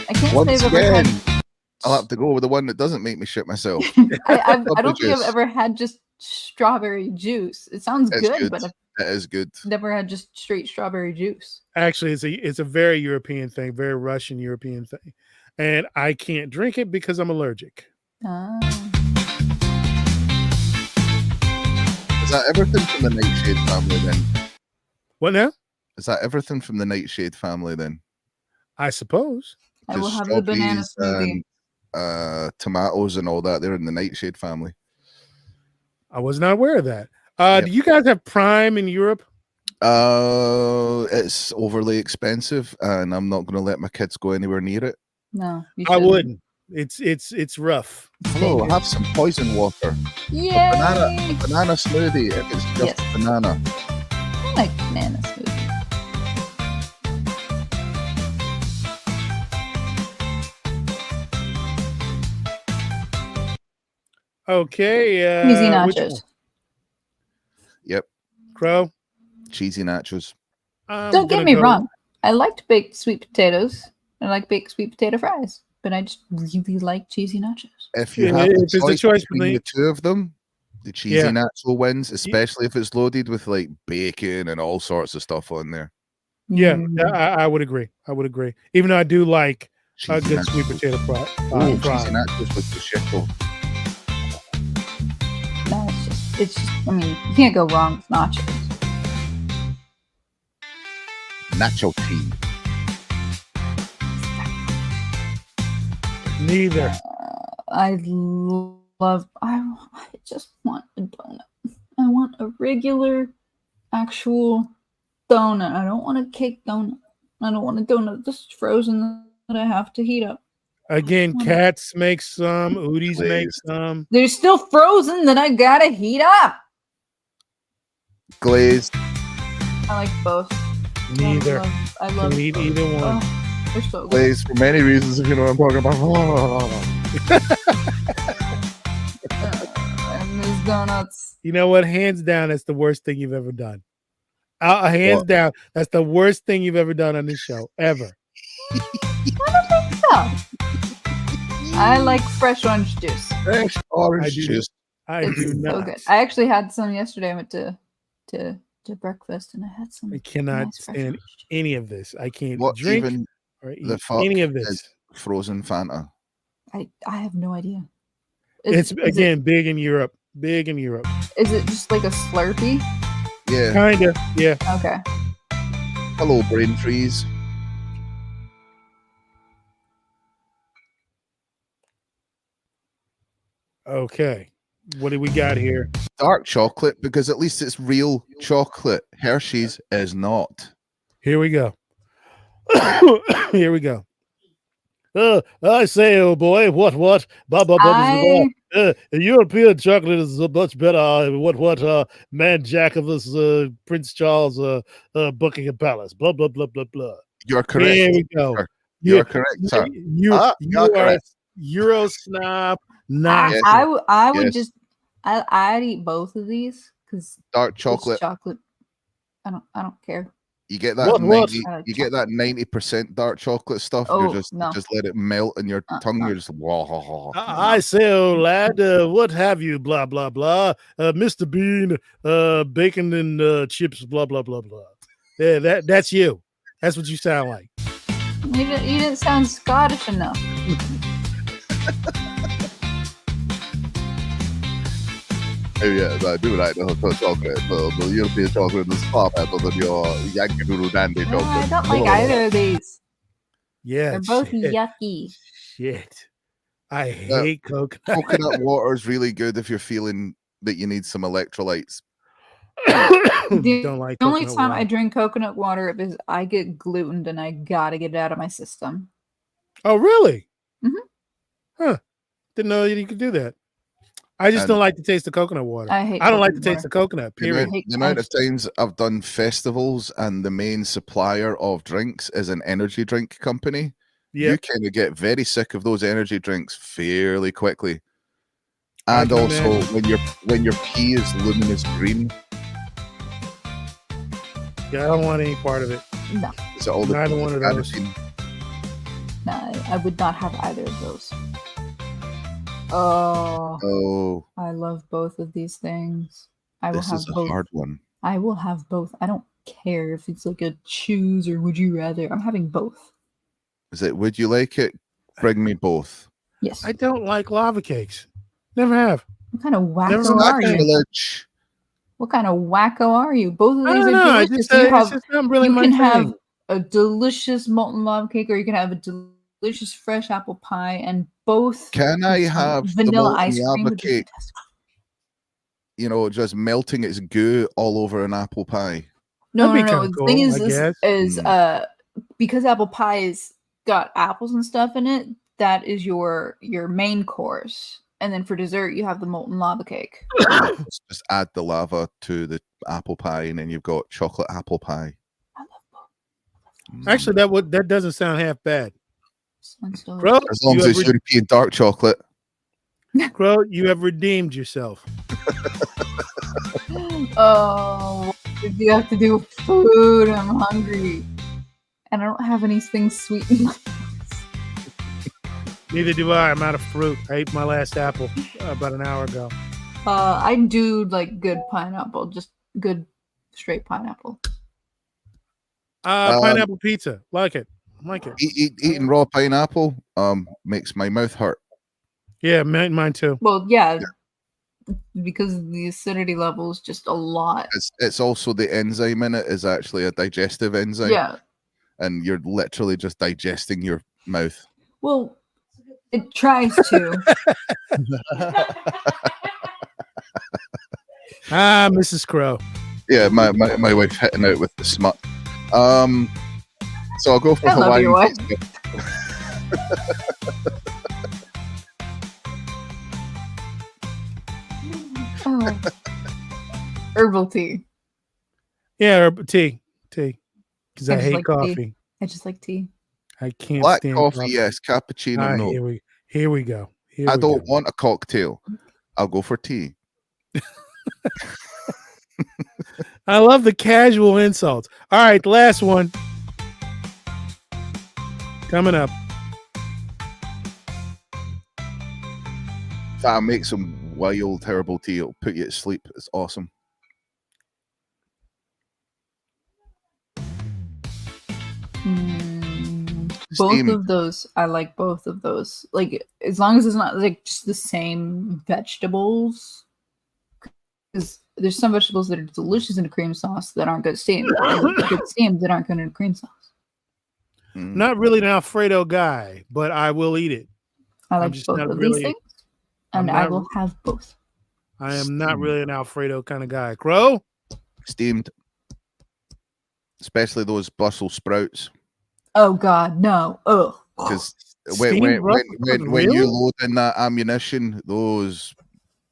Speaker 3: I can't
Speaker 4: Once
Speaker 3: say I've ever
Speaker 4: again,
Speaker 3: had.
Speaker 4: I'll have to go with the one that doesn't make me shit myself.
Speaker 3: I don't think
Speaker 4: juice.
Speaker 3: I've ever had just strawberry juice. It sounds
Speaker 4: It's
Speaker 3: good,
Speaker 4: good.
Speaker 3: but I've
Speaker 4: It is good.
Speaker 3: never had just straight strawberry juice.
Speaker 2: Actually, it's a very European thing, very Russian European thing. And I can't drink it because I'm allergic.
Speaker 3: Ah.
Speaker 4: Is that everything from the Nightshade family then?
Speaker 2: What now?
Speaker 4: Is that everything from the Nightshade family then?
Speaker 2: I suppose.
Speaker 3: I will
Speaker 4: Because
Speaker 3: have the banana
Speaker 4: strawberries
Speaker 3: smoothie.
Speaker 4: and tomatoes and all that, they're in the Nightshade family.
Speaker 2: I was not aware of that.
Speaker 4: Yep.
Speaker 2: Do you guys have Prime in Europe?
Speaker 4: It's overly expensive, and I'm not going to let my kids go anywhere near it.
Speaker 3: No, you
Speaker 2: I
Speaker 3: shouldn't.
Speaker 2: wouldn't. It's rough.
Speaker 4: Hello, have some poison water.
Speaker 3: Yay!
Speaker 4: Banana smoothie if it's just
Speaker 3: Yes.
Speaker 4: banana.
Speaker 3: I like banana smoothie.
Speaker 2: Okay.
Speaker 3: Cheesy
Speaker 2: Which one?
Speaker 3: nachos.
Speaker 4: Yep,
Speaker 2: Crow.
Speaker 4: cheesy nachos.
Speaker 2: I'm
Speaker 3: Don't get
Speaker 2: gonna
Speaker 3: me
Speaker 2: go-
Speaker 3: wrong. I liked baked sweet potatoes. I like baked sweet potato fries, but I just really like cheesy nachos.
Speaker 4: If you
Speaker 2: Yeah,
Speaker 4: have the
Speaker 2: if it's a
Speaker 4: choice
Speaker 2: choice
Speaker 4: between
Speaker 2: between-
Speaker 4: the two of them, the cheesy
Speaker 2: Yeah.
Speaker 4: nacho wins, especially if it's loaded with like bacon and all sorts of stuff on there.
Speaker 2: Yeah,
Speaker 3: Mm.
Speaker 2: I would agree. I would agree. Even though I do like a
Speaker 4: Cheesy
Speaker 2: good sweet
Speaker 4: nachos.
Speaker 2: potato fry.
Speaker 4: Ooh,
Speaker 2: fry.
Speaker 4: cheesy nachos with prosciutto.
Speaker 3: No, it's just, I mean, you can't go wrong with nachos.
Speaker 4: Nacho cheese.
Speaker 2: Neither.
Speaker 3: I love, I just want a donut. I want a regular, actual donut. I don't want a cake donut. I don't want a donut that's frozen that I have to heat up.
Speaker 2: Again, Cats make some. Udi's make
Speaker 4: Glazed.
Speaker 2: some.
Speaker 3: They're still frozen that I gotta heat up.
Speaker 4: Glazed.
Speaker 3: I like both.
Speaker 2: Neither.
Speaker 3: I love
Speaker 2: Can eat
Speaker 3: both.
Speaker 2: either one.
Speaker 3: Oh, they're so good.
Speaker 4: Glazed for many reasons, if you know what I'm talking about.
Speaker 3: And these donuts.
Speaker 2: You know what? Hands down, that's the worst thing you've ever done. Hands
Speaker 4: What?
Speaker 2: down, that's the worst thing you've ever done on this show, ever.
Speaker 3: So, I like fresh orange juice.
Speaker 4: Fresh orange
Speaker 2: I do.
Speaker 4: juice.
Speaker 2: I
Speaker 3: It's
Speaker 2: do
Speaker 3: so
Speaker 2: not.
Speaker 3: good. I actually had some yesterday. I went to breakfast and I had some.
Speaker 2: I cannot
Speaker 3: nice fresh
Speaker 2: stand
Speaker 3: orange juice.
Speaker 2: any of this. I can't
Speaker 4: What
Speaker 2: drink
Speaker 4: even
Speaker 2: or eat
Speaker 4: the fuck
Speaker 2: any of
Speaker 4: is
Speaker 2: this.
Speaker 4: frozen Fanta?
Speaker 3: I have no idea.
Speaker 2: It's
Speaker 3: Is
Speaker 2: again big in Europe. Big in Europe.
Speaker 3: Is it just like a Slurpee?
Speaker 4: Yeah.
Speaker 2: Kinda. Yeah.
Speaker 3: Okay.
Speaker 4: Hello, brain freeze.
Speaker 2: Okay. What do we got here?
Speaker 4: Dark chocolate, because at least it's real chocolate. Hershey's is not.
Speaker 2: Here we go. Here we go. I say, oh boy, what? Blah, blah, blah, blah. European chocolate is much better. Man Jack of this Prince Charles Buckingham Palace. Blah, blah, blah, blah, blah.
Speaker 4: You're correct.
Speaker 2: Here we go.
Speaker 4: sir. You're correct, sir.
Speaker 2: You
Speaker 4: you're
Speaker 2: are a
Speaker 4: correct.
Speaker 2: Euro snob. Not
Speaker 4: Yes.
Speaker 3: I would
Speaker 4: Yes.
Speaker 3: just I'd eat both of these because
Speaker 4: Dark chocolate.
Speaker 3: chocolate. I don't care.
Speaker 4: You get that
Speaker 2: What?
Speaker 4: 90,
Speaker 3: Uh,
Speaker 4: you get that 90% dark chocolate stuff.
Speaker 3: Oh,
Speaker 4: You
Speaker 3: no.
Speaker 4: just let it melt in your tongue. You're just wah.
Speaker 2: I say, oh lad, what have you? Blah blah blah. Mr. Bean, bacon and chips. Blah blah blah blah. Yeah, that's you. That's what you sound like.
Speaker 3: You didn't sound Scottish enough.
Speaker 4: Oh yeah, I do like the chocolate. The European chocolate is far better than your Yankee Doodle Dandy
Speaker 3: No,
Speaker 4: chocolate.
Speaker 3: I don't like either of these.
Speaker 2: Yeah,
Speaker 3: They're both
Speaker 2: shit.
Speaker 3: yucky.
Speaker 2: Shit. I hate coconut.
Speaker 4: Coconut water is really good if you're feeling that you need some electrolytes.
Speaker 2: Don't like
Speaker 3: The only
Speaker 2: coconut
Speaker 3: time
Speaker 2: water.
Speaker 3: I drink coconut water is I get glutened and I gotta get it out of my system.
Speaker 2: Oh, really?
Speaker 3: Mhm.
Speaker 2: Huh. Didn't know you could do that. I just
Speaker 4: And-
Speaker 2: don't like the taste of coconut water.
Speaker 3: I hate.
Speaker 2: I don't like the
Speaker 3: coconut
Speaker 2: taste
Speaker 3: water.
Speaker 2: of coconut,
Speaker 4: The
Speaker 2: period.
Speaker 4: amount, the amount of times I've done festivals and the main supplier of drinks is an energy drink company,
Speaker 2: Yeah.
Speaker 4: you kind of get very sick of those energy drinks fairly quickly.
Speaker 2: I
Speaker 4: And
Speaker 2: can
Speaker 4: also
Speaker 2: imagine.
Speaker 4: when your pee is luminous green,
Speaker 2: Yeah, I don't want any part of it.
Speaker 3: No,
Speaker 4: is it all the
Speaker 2: Neither one of those.
Speaker 4: caffeine?
Speaker 3: no, I would not have either of those. Oh,
Speaker 4: Oh,
Speaker 3: I love both of these things. I will
Speaker 4: this
Speaker 3: have
Speaker 4: is a
Speaker 3: both.
Speaker 4: hard one.
Speaker 3: I will have both. I don't care if it's like a choose or would you rather. I'm having both.
Speaker 4: Is it? Would you like it? Bring me both.
Speaker 3: Yes.
Speaker 2: I don't like lava cakes. Never have.
Speaker 3: What kind of
Speaker 2: Never
Speaker 3: wacko
Speaker 2: liked
Speaker 3: are
Speaker 2: it.
Speaker 3: you?
Speaker 4: Village.
Speaker 3: What kind of wacko are you? Both of
Speaker 2: I
Speaker 3: these
Speaker 2: don't
Speaker 3: are
Speaker 2: know. I
Speaker 3: delicious.
Speaker 2: just,
Speaker 3: You
Speaker 2: it's
Speaker 3: have
Speaker 2: just not really
Speaker 3: you
Speaker 2: my
Speaker 3: can
Speaker 2: thing.
Speaker 3: have a delicious molten lava cake, or you can have a delicious fresh apple pie, and both.
Speaker 4: Can I
Speaker 3: with some
Speaker 4: have the
Speaker 3: vanilla
Speaker 4: molten
Speaker 3: ice cream?
Speaker 4: lava
Speaker 3: Would be
Speaker 4: cake?
Speaker 3: fantastic.
Speaker 4: You know, just melting its goo all over an apple pie.
Speaker 3: No,
Speaker 2: That'd be
Speaker 3: no, no.
Speaker 2: kinda
Speaker 3: The thing
Speaker 2: cool, I guess.
Speaker 3: is because apple pie is got apples and stuff in it. That is your main course, and then for dessert you have the molten lava cake.
Speaker 4: Just add the lava to the apple pie, and then you've got chocolate apple pie.
Speaker 3: I love both.
Speaker 2: Actually, that doesn't sound half bad.
Speaker 3: Sounds delicious.
Speaker 2: Bro,
Speaker 4: As long
Speaker 2: you
Speaker 4: as it's
Speaker 2: ever-
Speaker 4: European dark chocolate.
Speaker 2: Crow, you have redeemed yourself.
Speaker 3: Oh, what did you have to do with food? I'm hungry. And I don't have anything sweet in my mouth.
Speaker 2: Neither do I. I'm out of fruit. I ate my last apple about an hour ago.
Speaker 3: I do like good pineapple, just good straight pineapple.
Speaker 2: Pineapple pizza. Like it.
Speaker 4: Eating raw pineapple makes my mouth hurt.
Speaker 2: Yeah, mine too.
Speaker 3: Well, yeah, because the acidity level is just a lot.
Speaker 4: It's also the enzyme in it is actually a digestive enzyme.
Speaker 3: Yeah.
Speaker 2: Ah,
Speaker 4: And you're literally just digesting your mouth.
Speaker 3: Well, it tries to.
Speaker 2: Mrs. Crow.
Speaker 4: Yeah, my wife hitting out with the smut. So I'll go for
Speaker 3: I love
Speaker 4: Hawaiian
Speaker 3: your wife.
Speaker 4: pizza.
Speaker 3: Oh. Herbal tea.
Speaker 2: Yeah, tea. Because I
Speaker 3: just
Speaker 2: hate
Speaker 3: like tea.
Speaker 2: coffee.
Speaker 3: I just like tea.
Speaker 2: I can't
Speaker 4: Black
Speaker 2: stand
Speaker 4: coffee, yes. Cappuccino, no.
Speaker 2: Here we go.
Speaker 4: I don't want a cocktail. I'll go for tea.
Speaker 2: I love the casual insults. All right, the last one. Coming up.
Speaker 4: If I make some wild, terrible tea, it'll put you to sleep. It's awesome.
Speaker 3: Both
Speaker 4: Steam.
Speaker 3: of those, I like both of those. Like, as long as it's not like just the same vegetables. Because there's some vegetables that are delicious in a cream sauce that aren't good steamed. And good steamed that aren't good in a cream sauce.
Speaker 2: Not really an Alfredo guy, but I will eat it.
Speaker 3: I
Speaker 2: I'm
Speaker 3: like
Speaker 2: just
Speaker 3: both
Speaker 2: not
Speaker 3: of
Speaker 2: really-
Speaker 3: these things.
Speaker 2: I'm
Speaker 3: And I
Speaker 2: not-
Speaker 3: will have both.
Speaker 2: I am not really an Alfredo kind of guy. Crow?
Speaker 4: Steamed. Especially those Brussels sprouts.
Speaker 3: Oh God, no. Ugh.
Speaker 4: Because
Speaker 2: Steamed
Speaker 4: when
Speaker 2: Brussels sprouts,
Speaker 4: you
Speaker 2: really?
Speaker 4: load in that ammunition, those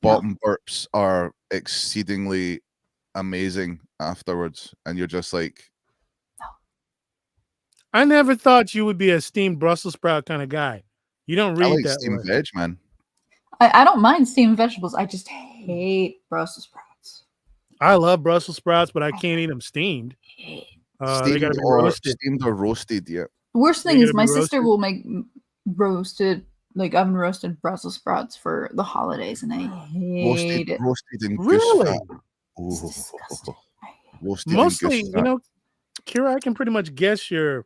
Speaker 4: bottom burps are exceedingly amazing afterwards. And you're just like,
Speaker 2: I never thought you would be a steamed Brussels sprout kind of guy. You don't
Speaker 4: I
Speaker 2: read
Speaker 4: like
Speaker 2: that
Speaker 4: steamed
Speaker 2: way.
Speaker 4: veg, man.
Speaker 3: I don't mind steamed vegetables. I just hate Brussels sprouts.
Speaker 2: I love Brussels sprouts, but I can't eat them steamed. They gotta be roasted.
Speaker 4: Steamed or roasted, yeah.
Speaker 3: The worst
Speaker 2: They
Speaker 3: thing is
Speaker 2: gotta
Speaker 3: my
Speaker 2: be
Speaker 3: sister
Speaker 2: roasted?
Speaker 3: will make roasted, like oven roasted Brussels sprouts for the holidays, and I hate it.
Speaker 4: Roasted and goose
Speaker 2: Really?
Speaker 4: fat.
Speaker 3: It's
Speaker 4: Ooh.
Speaker 3: disgusting. I hate it.
Speaker 4: Roasted
Speaker 2: Mostly,
Speaker 4: and goose
Speaker 2: you
Speaker 4: fat.
Speaker 2: know, Kira, I can pretty much guess your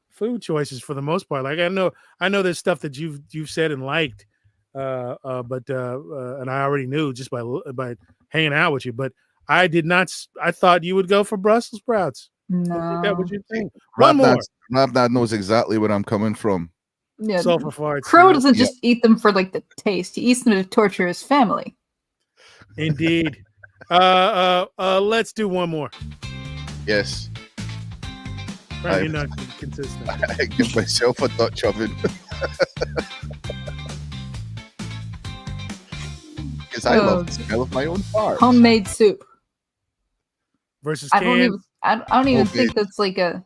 Speaker 2: food choices for the most part. Like I know there's stuff that you've said and liked, but and I already knew just by hanging out with you. But I did not. I thought you would go for Brussels sprouts. Is that
Speaker 3: No.
Speaker 2: what you think? One more.
Speaker 4: Rabdad knows exactly where I'm coming from.
Speaker 3: Yeah.
Speaker 2: Sulfur farts.
Speaker 3: Crow
Speaker 2: yeah.
Speaker 3: doesn't just eat them for like the taste. He eats them to torture his family.
Speaker 2: Indeed. Let's do one more.
Speaker 4: Yes.
Speaker 2: Right, you're not consistent.
Speaker 4: I give myself a Dutch oven. Because I love the smell of my own farts.
Speaker 3: Homemade soup.
Speaker 2: Versus
Speaker 3: I don't
Speaker 2: canned.
Speaker 3: even think
Speaker 4: Homemade.
Speaker 3: that's like a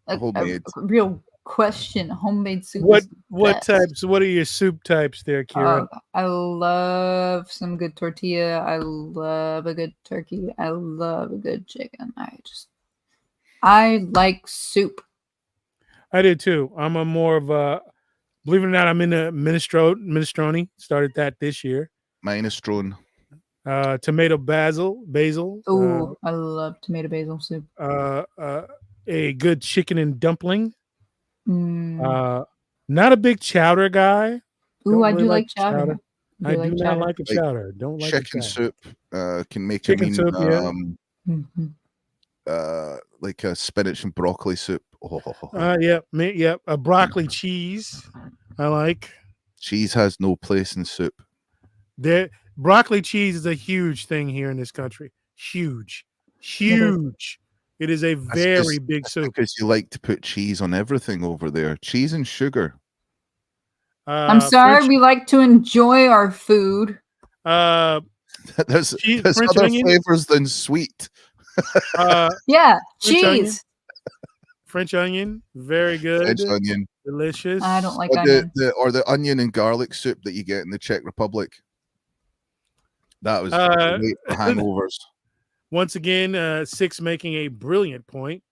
Speaker 4: Homemade.
Speaker 3: real question. Homemade soup.
Speaker 2: What
Speaker 3: is the
Speaker 2: what
Speaker 3: best.
Speaker 2: types? What are your soup types there, Kira?
Speaker 3: I love some good tortilla. I love a good turkey. I love a good chicken. I like soup.
Speaker 2: I did too. I'm a more of a, believe it or not, I'm in a minestrone. Started that this year.
Speaker 4: Minestrone.
Speaker 2: Tomato basil.
Speaker 3: Oh, I love tomato basil soup.
Speaker 2: A good chicken and dumpling.
Speaker 3: Mm.
Speaker 2: Not a big chowder guy.
Speaker 3: Ooh,
Speaker 2: don't
Speaker 3: I
Speaker 2: really
Speaker 3: do
Speaker 2: like
Speaker 3: like chowder.
Speaker 2: I do not
Speaker 3: chowder.
Speaker 2: like a
Speaker 4: Like
Speaker 2: chowder. Don't like a
Speaker 4: Chicken
Speaker 2: chowder.
Speaker 4: soup can make
Speaker 2: Chicken
Speaker 4: a mean
Speaker 2: soup, yeah.
Speaker 3: Mhm.
Speaker 4: like a spinach and broccoli soup.
Speaker 2: Yeah. A broccoli cheese. I like.
Speaker 4: Cheese has no place in soup.
Speaker 2: Broccoli cheese is a huge thing here in this country. Huge. It is a very big soup.
Speaker 4: Because you like to put cheese on everything over there. Cheese and sugar.
Speaker 3: I'm sorry,
Speaker 2: French-
Speaker 3: we like to enjoy our food.
Speaker 4: There's
Speaker 2: Cheese-
Speaker 4: there's
Speaker 2: French
Speaker 4: other
Speaker 2: onion?
Speaker 4: flavors than sweet.
Speaker 3: Yeah,
Speaker 2: French onion?
Speaker 3: cheese.
Speaker 2: French onion, very good.
Speaker 4: French onion.
Speaker 2: Delicious.
Speaker 3: I don't like
Speaker 4: Or
Speaker 3: onion.
Speaker 4: the onion and garlic soup that you get in the Czech Republic. That was great for hangovers.
Speaker 2: Once again, Six making a brilliant point.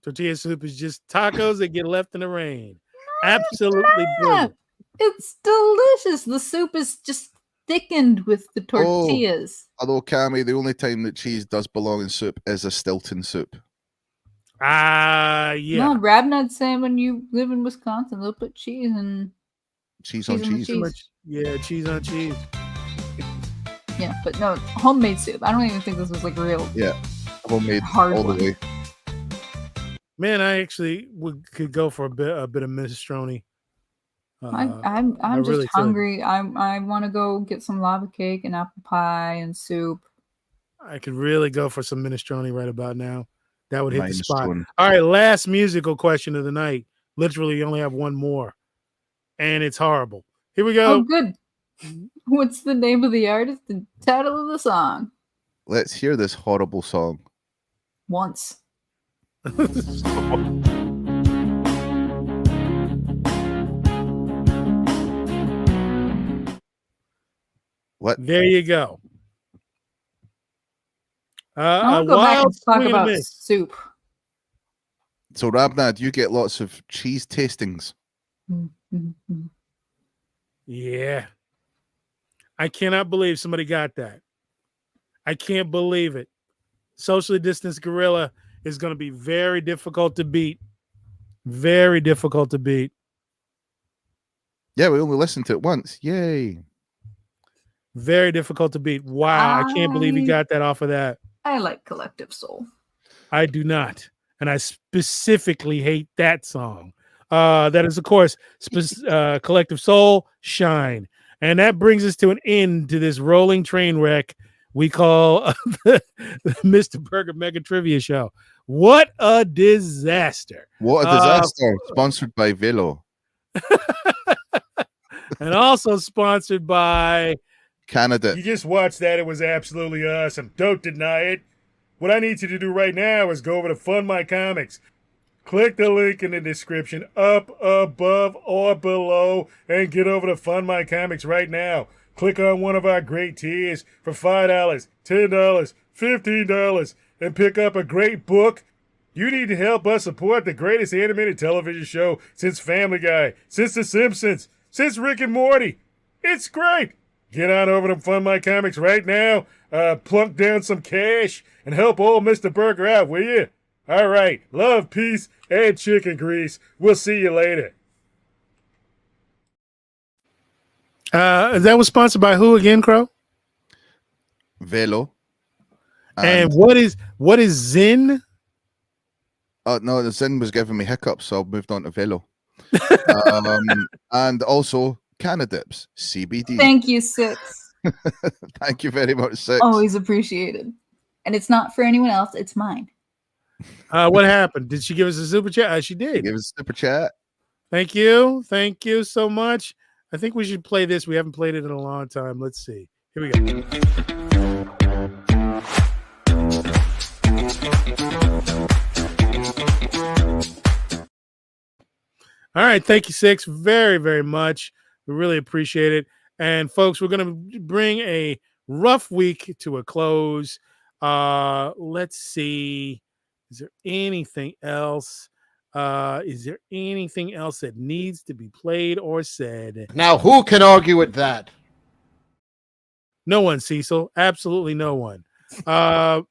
Speaker 2: Tortilla soup is just tacos that get left in the rain. Absolutely brilliant.
Speaker 3: It's delicious. The soup is just thickened with the
Speaker 4: Oh.
Speaker 3: tortillas.
Speaker 4: Although, Cammy, the only time that cheese does belong in soup is a Stilton soup.
Speaker 2: Yeah.
Speaker 3: No, Rabnad's saying when you live in Wisconsin, they'll put cheese and
Speaker 4: Cheese on cheese.
Speaker 2: Too much, yeah, cheese on cheese.
Speaker 3: yeah, but no, homemade soup. I don't even think this was like real.
Speaker 4: Yeah, homemade
Speaker 3: Hard
Speaker 4: all
Speaker 3: one.
Speaker 4: the way.
Speaker 2: Man, I actually could go for a bit of minestrone.
Speaker 3: I'm just
Speaker 2: really could.
Speaker 3: hungry. I want to go get some lava cake and apple pie and soup.
Speaker 2: I could really go for some minestrone right about now. That would hit the spot.
Speaker 4: Minestrone.
Speaker 2: All right, last musical question of the night. Literally, you only have one more, and it's horrible. Here we go.
Speaker 3: Oh, good. What's the name of the artist and title of the song?
Speaker 4: Let's hear this horrible song.
Speaker 3: Once.
Speaker 4: What?
Speaker 2: There you go.
Speaker 3: I'll
Speaker 2: A
Speaker 3: go back
Speaker 2: wild
Speaker 3: and talk
Speaker 2: swing and a
Speaker 3: about
Speaker 2: miss.
Speaker 3: soup.
Speaker 4: So, Rabnad, you get lots of cheese tastings.
Speaker 3: Mm-hmm.
Speaker 2: Yeah. I cannot believe somebody got that. I can't believe it. Socially distanced gorilla is going to be very difficult to beat. Very difficult to beat.
Speaker 4: Yeah, we only listened to it once. Yay.
Speaker 2: Very difficult to beat. Wow. I can't believe he got that off of that.
Speaker 3: I like Collective Soul.
Speaker 2: I do not. And I specifically hate that song. That is, of course, Collective Soul, Shine. And that brings us to an end to this rolling train wreck we call the Mr. Burger Mega Trivia Show. What a disaster.
Speaker 4: What a disaster. Sponsored by Velo.
Speaker 2: And also sponsored by
Speaker 4: Canada.
Speaker 2: You just watched that. It was absolutely awesome. Don't deny it. What I need you to do right now is go over to Fund My Comics. Click the link in the description up, above, or below and get over to Fund My Comics right now. Click on one of our great tiers for $5, $10, $15 and pick up a great book. You need to help us support the greatest animated television show since Family Guy, since The Simpsons, since Rick and Morty. It's great. Get on over to Fund My Comics right now, plunk down some cash, and help old Mr. Burger out, will you? All right. Love, peace, and chicken grease. We'll see you later. That was sponsored by who again, Crow?
Speaker 4: Velo.
Speaker 2: And what is Zin?
Speaker 4: Oh, no, the Zin was giving me hiccups, so I moved on to Velo. And also Canadips, CBD.
Speaker 3: Thank you, Six.
Speaker 4: Thank you very much, Six.
Speaker 3: Always appreciated. And it's not for anyone else, it's mine.
Speaker 2: What happened? Did she give us a super chat? She did.
Speaker 4: Give us a super chat.
Speaker 2: Thank you. Thank you so much. I think we should play this. We haven't played it in a long time. Let's see. Here we go. All right. Thank you, Six, very, very much. We really appreciate it. And folks, we're going to bring a rough week to a close. Let's see. Is there anything else? Is there anything else that needs to be played or said?
Speaker 6: Now, who can argue with that?
Speaker 2: No one, Cecil. Absolutely no one. All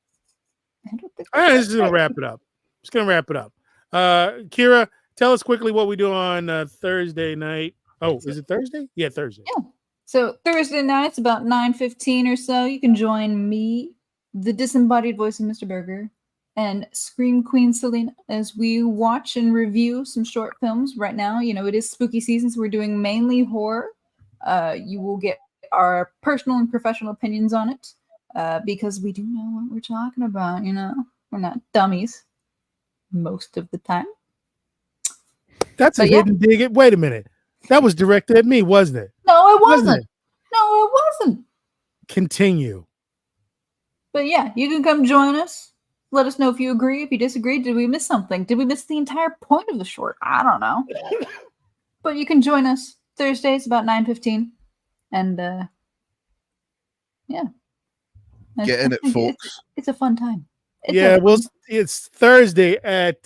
Speaker 2: right, this is going to wrap it up. Just going to wrap it up. Kira, tell us quickly what we do on Thursday night. Oh, is it Thursday? Yeah, Thursday.
Speaker 3: Yeah. So Thursday nights about 9:15 or so, you can join me, the disembodied voice of Mr. Burger, and Scream Queen Selena as we watch and review some short films. Right now, you know, it is spooky season, so we're doing mainly horror. You will get our personal and professional opinions on it because we do know what we're talking about, you know. We're not dummies most of the time.
Speaker 2: That's a hidden dig. Wait a minute. That was directed at me, wasn't it?
Speaker 3: No, it wasn't.
Speaker 2: Wasn't it?
Speaker 3: No, it wasn't.
Speaker 2: Continue.
Speaker 3: But yeah, you can come join us. Let us know if you agree, if you disagree. Did we miss something? Did we miss the entire point of the short? I don't know. But you can join us Thursdays about 9:15. And yeah.
Speaker 4: Get in it,
Speaker 3: think
Speaker 4: folks.
Speaker 3: It's a fun time.
Speaker 2: It's Thursday at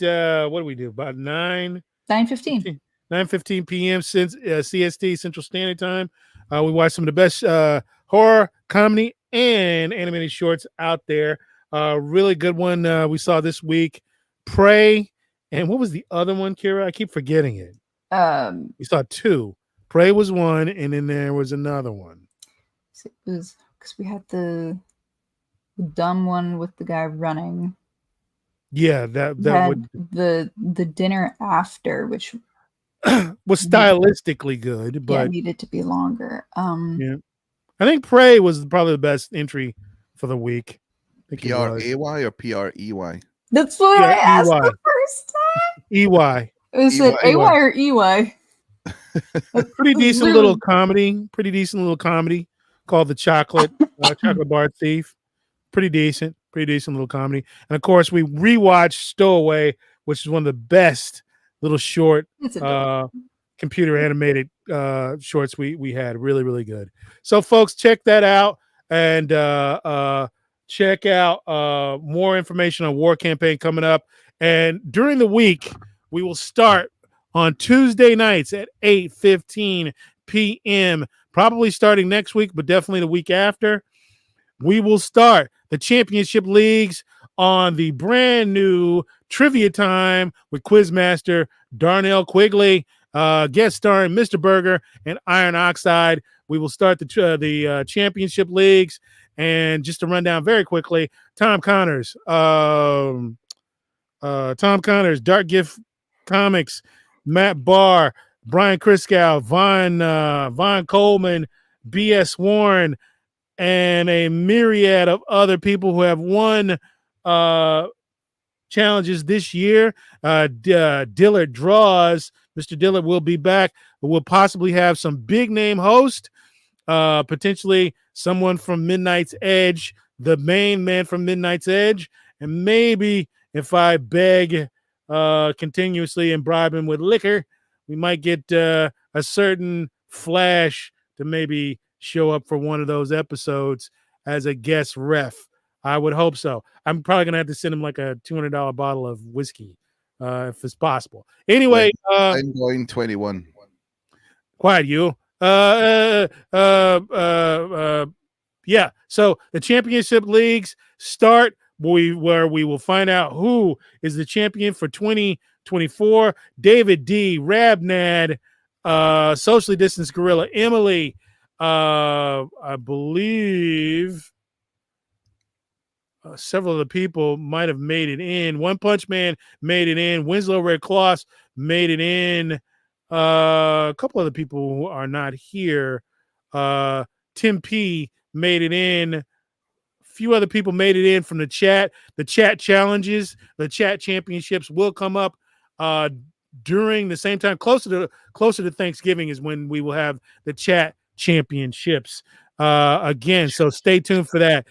Speaker 2: what do we do? About
Speaker 3: 9:15.
Speaker 2: 9:15 p.m. since CST Central Standard Time. We watch some of the best horror, comedy, and animated shorts out there. Really good one we saw this week. Prey, and what was the other one, Kira? I keep forgetting it. We saw two. Prey was one, and then there was another one.
Speaker 3: It was because we had the dumb one with the guy running.
Speaker 2: Yeah, that would
Speaker 3: the dinner after, which
Speaker 2: was stylistically good, but
Speaker 3: needed to be longer.
Speaker 2: Yeah, I think Prey was probably the best entry for the week.
Speaker 4: P-R-A-Y or P-R-E-Y?
Speaker 3: That's what I asked
Speaker 2: E-Y.
Speaker 3: the first time.
Speaker 2: E-Y.
Speaker 3: Is it A-Y or E-Y?
Speaker 2: Pretty decent little comedy called The Chocolate Bar Thief. Pretty decent little comedy. And of course, we rewatched Stowaway, which is one of the best little short computer animated shorts we had. Really, really good. So, folks, check that out and check out more information on War Campaign coming up. And during the week, we will start on Tuesday nights at 8:15 p.m. Probably starting next week, but definitely the week after. We will start the championship leagues on the brand new Trivia Time with Quizmaster Darnell Quigley, guest starring Mr. Burger and Iron Oxide. We will start the championship leagues. And just to run down very quickly, Tom Connors, Dark Gift Comics, Matt Barr, Brian Kriskow, Von Coleman, B.S. Warren, and a myriad of other people who have won challenges this year. Dillard Draws. Mr. Dillard will be back. We'll possibly have some big name host, potentially someone from Midnight's Edge, the main man from Midnight's Edge, and maybe if I beg continuously and bribe him with liquor, we might get a certain Flash to maybe show up for one of those episodes as a guest ref. I would hope so. I'm probably gonna have to send him like a $200 bottle of whiskey if it's possible. Anyway,
Speaker 4: I'm going 21.
Speaker 2: Quiet, you. Yeah. So the championship leagues start where we will find out who is the champion for 2024. David D, Rabnad, Socially Distanced Gorilla, Emily, I believe several of the people might have made it in. One Punch Man made it in. Winslow Red Cross made it in. A couple other people who are not here. Tim P made it in. A few other people made it in from the chat. The chat challenges, the chat championships will come up during the same time. Closer to Thanksgiving is when we will have the chat championships again. So stay tuned for that.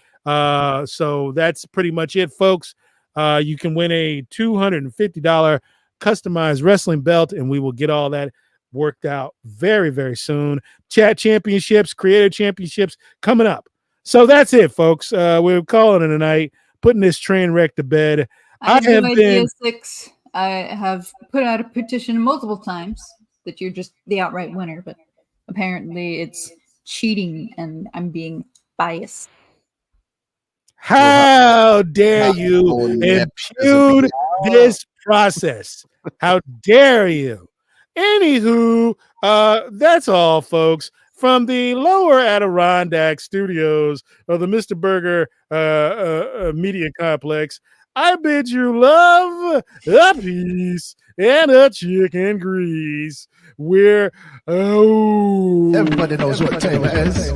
Speaker 2: So that's pretty much it, folks. You can win a $250 customized wrestling belt, and we will get all that worked out very, very soon. Chat championships, creator championships coming up. So that's it, folks. We're calling it a night, putting this train wreck to bed.
Speaker 3: I have idea 6. I have put out a petition multiple times that you're just the outright winner, but apparently it's cheating and I'm being biased.
Speaker 2: How dare you impugn this process? How dare you? Anywho, that's all, folks. From the lower Adirondack studios of the Mr. Burger Media Complex, I bid you love, a peace, and a chicken grease. Everybody knows what time it is.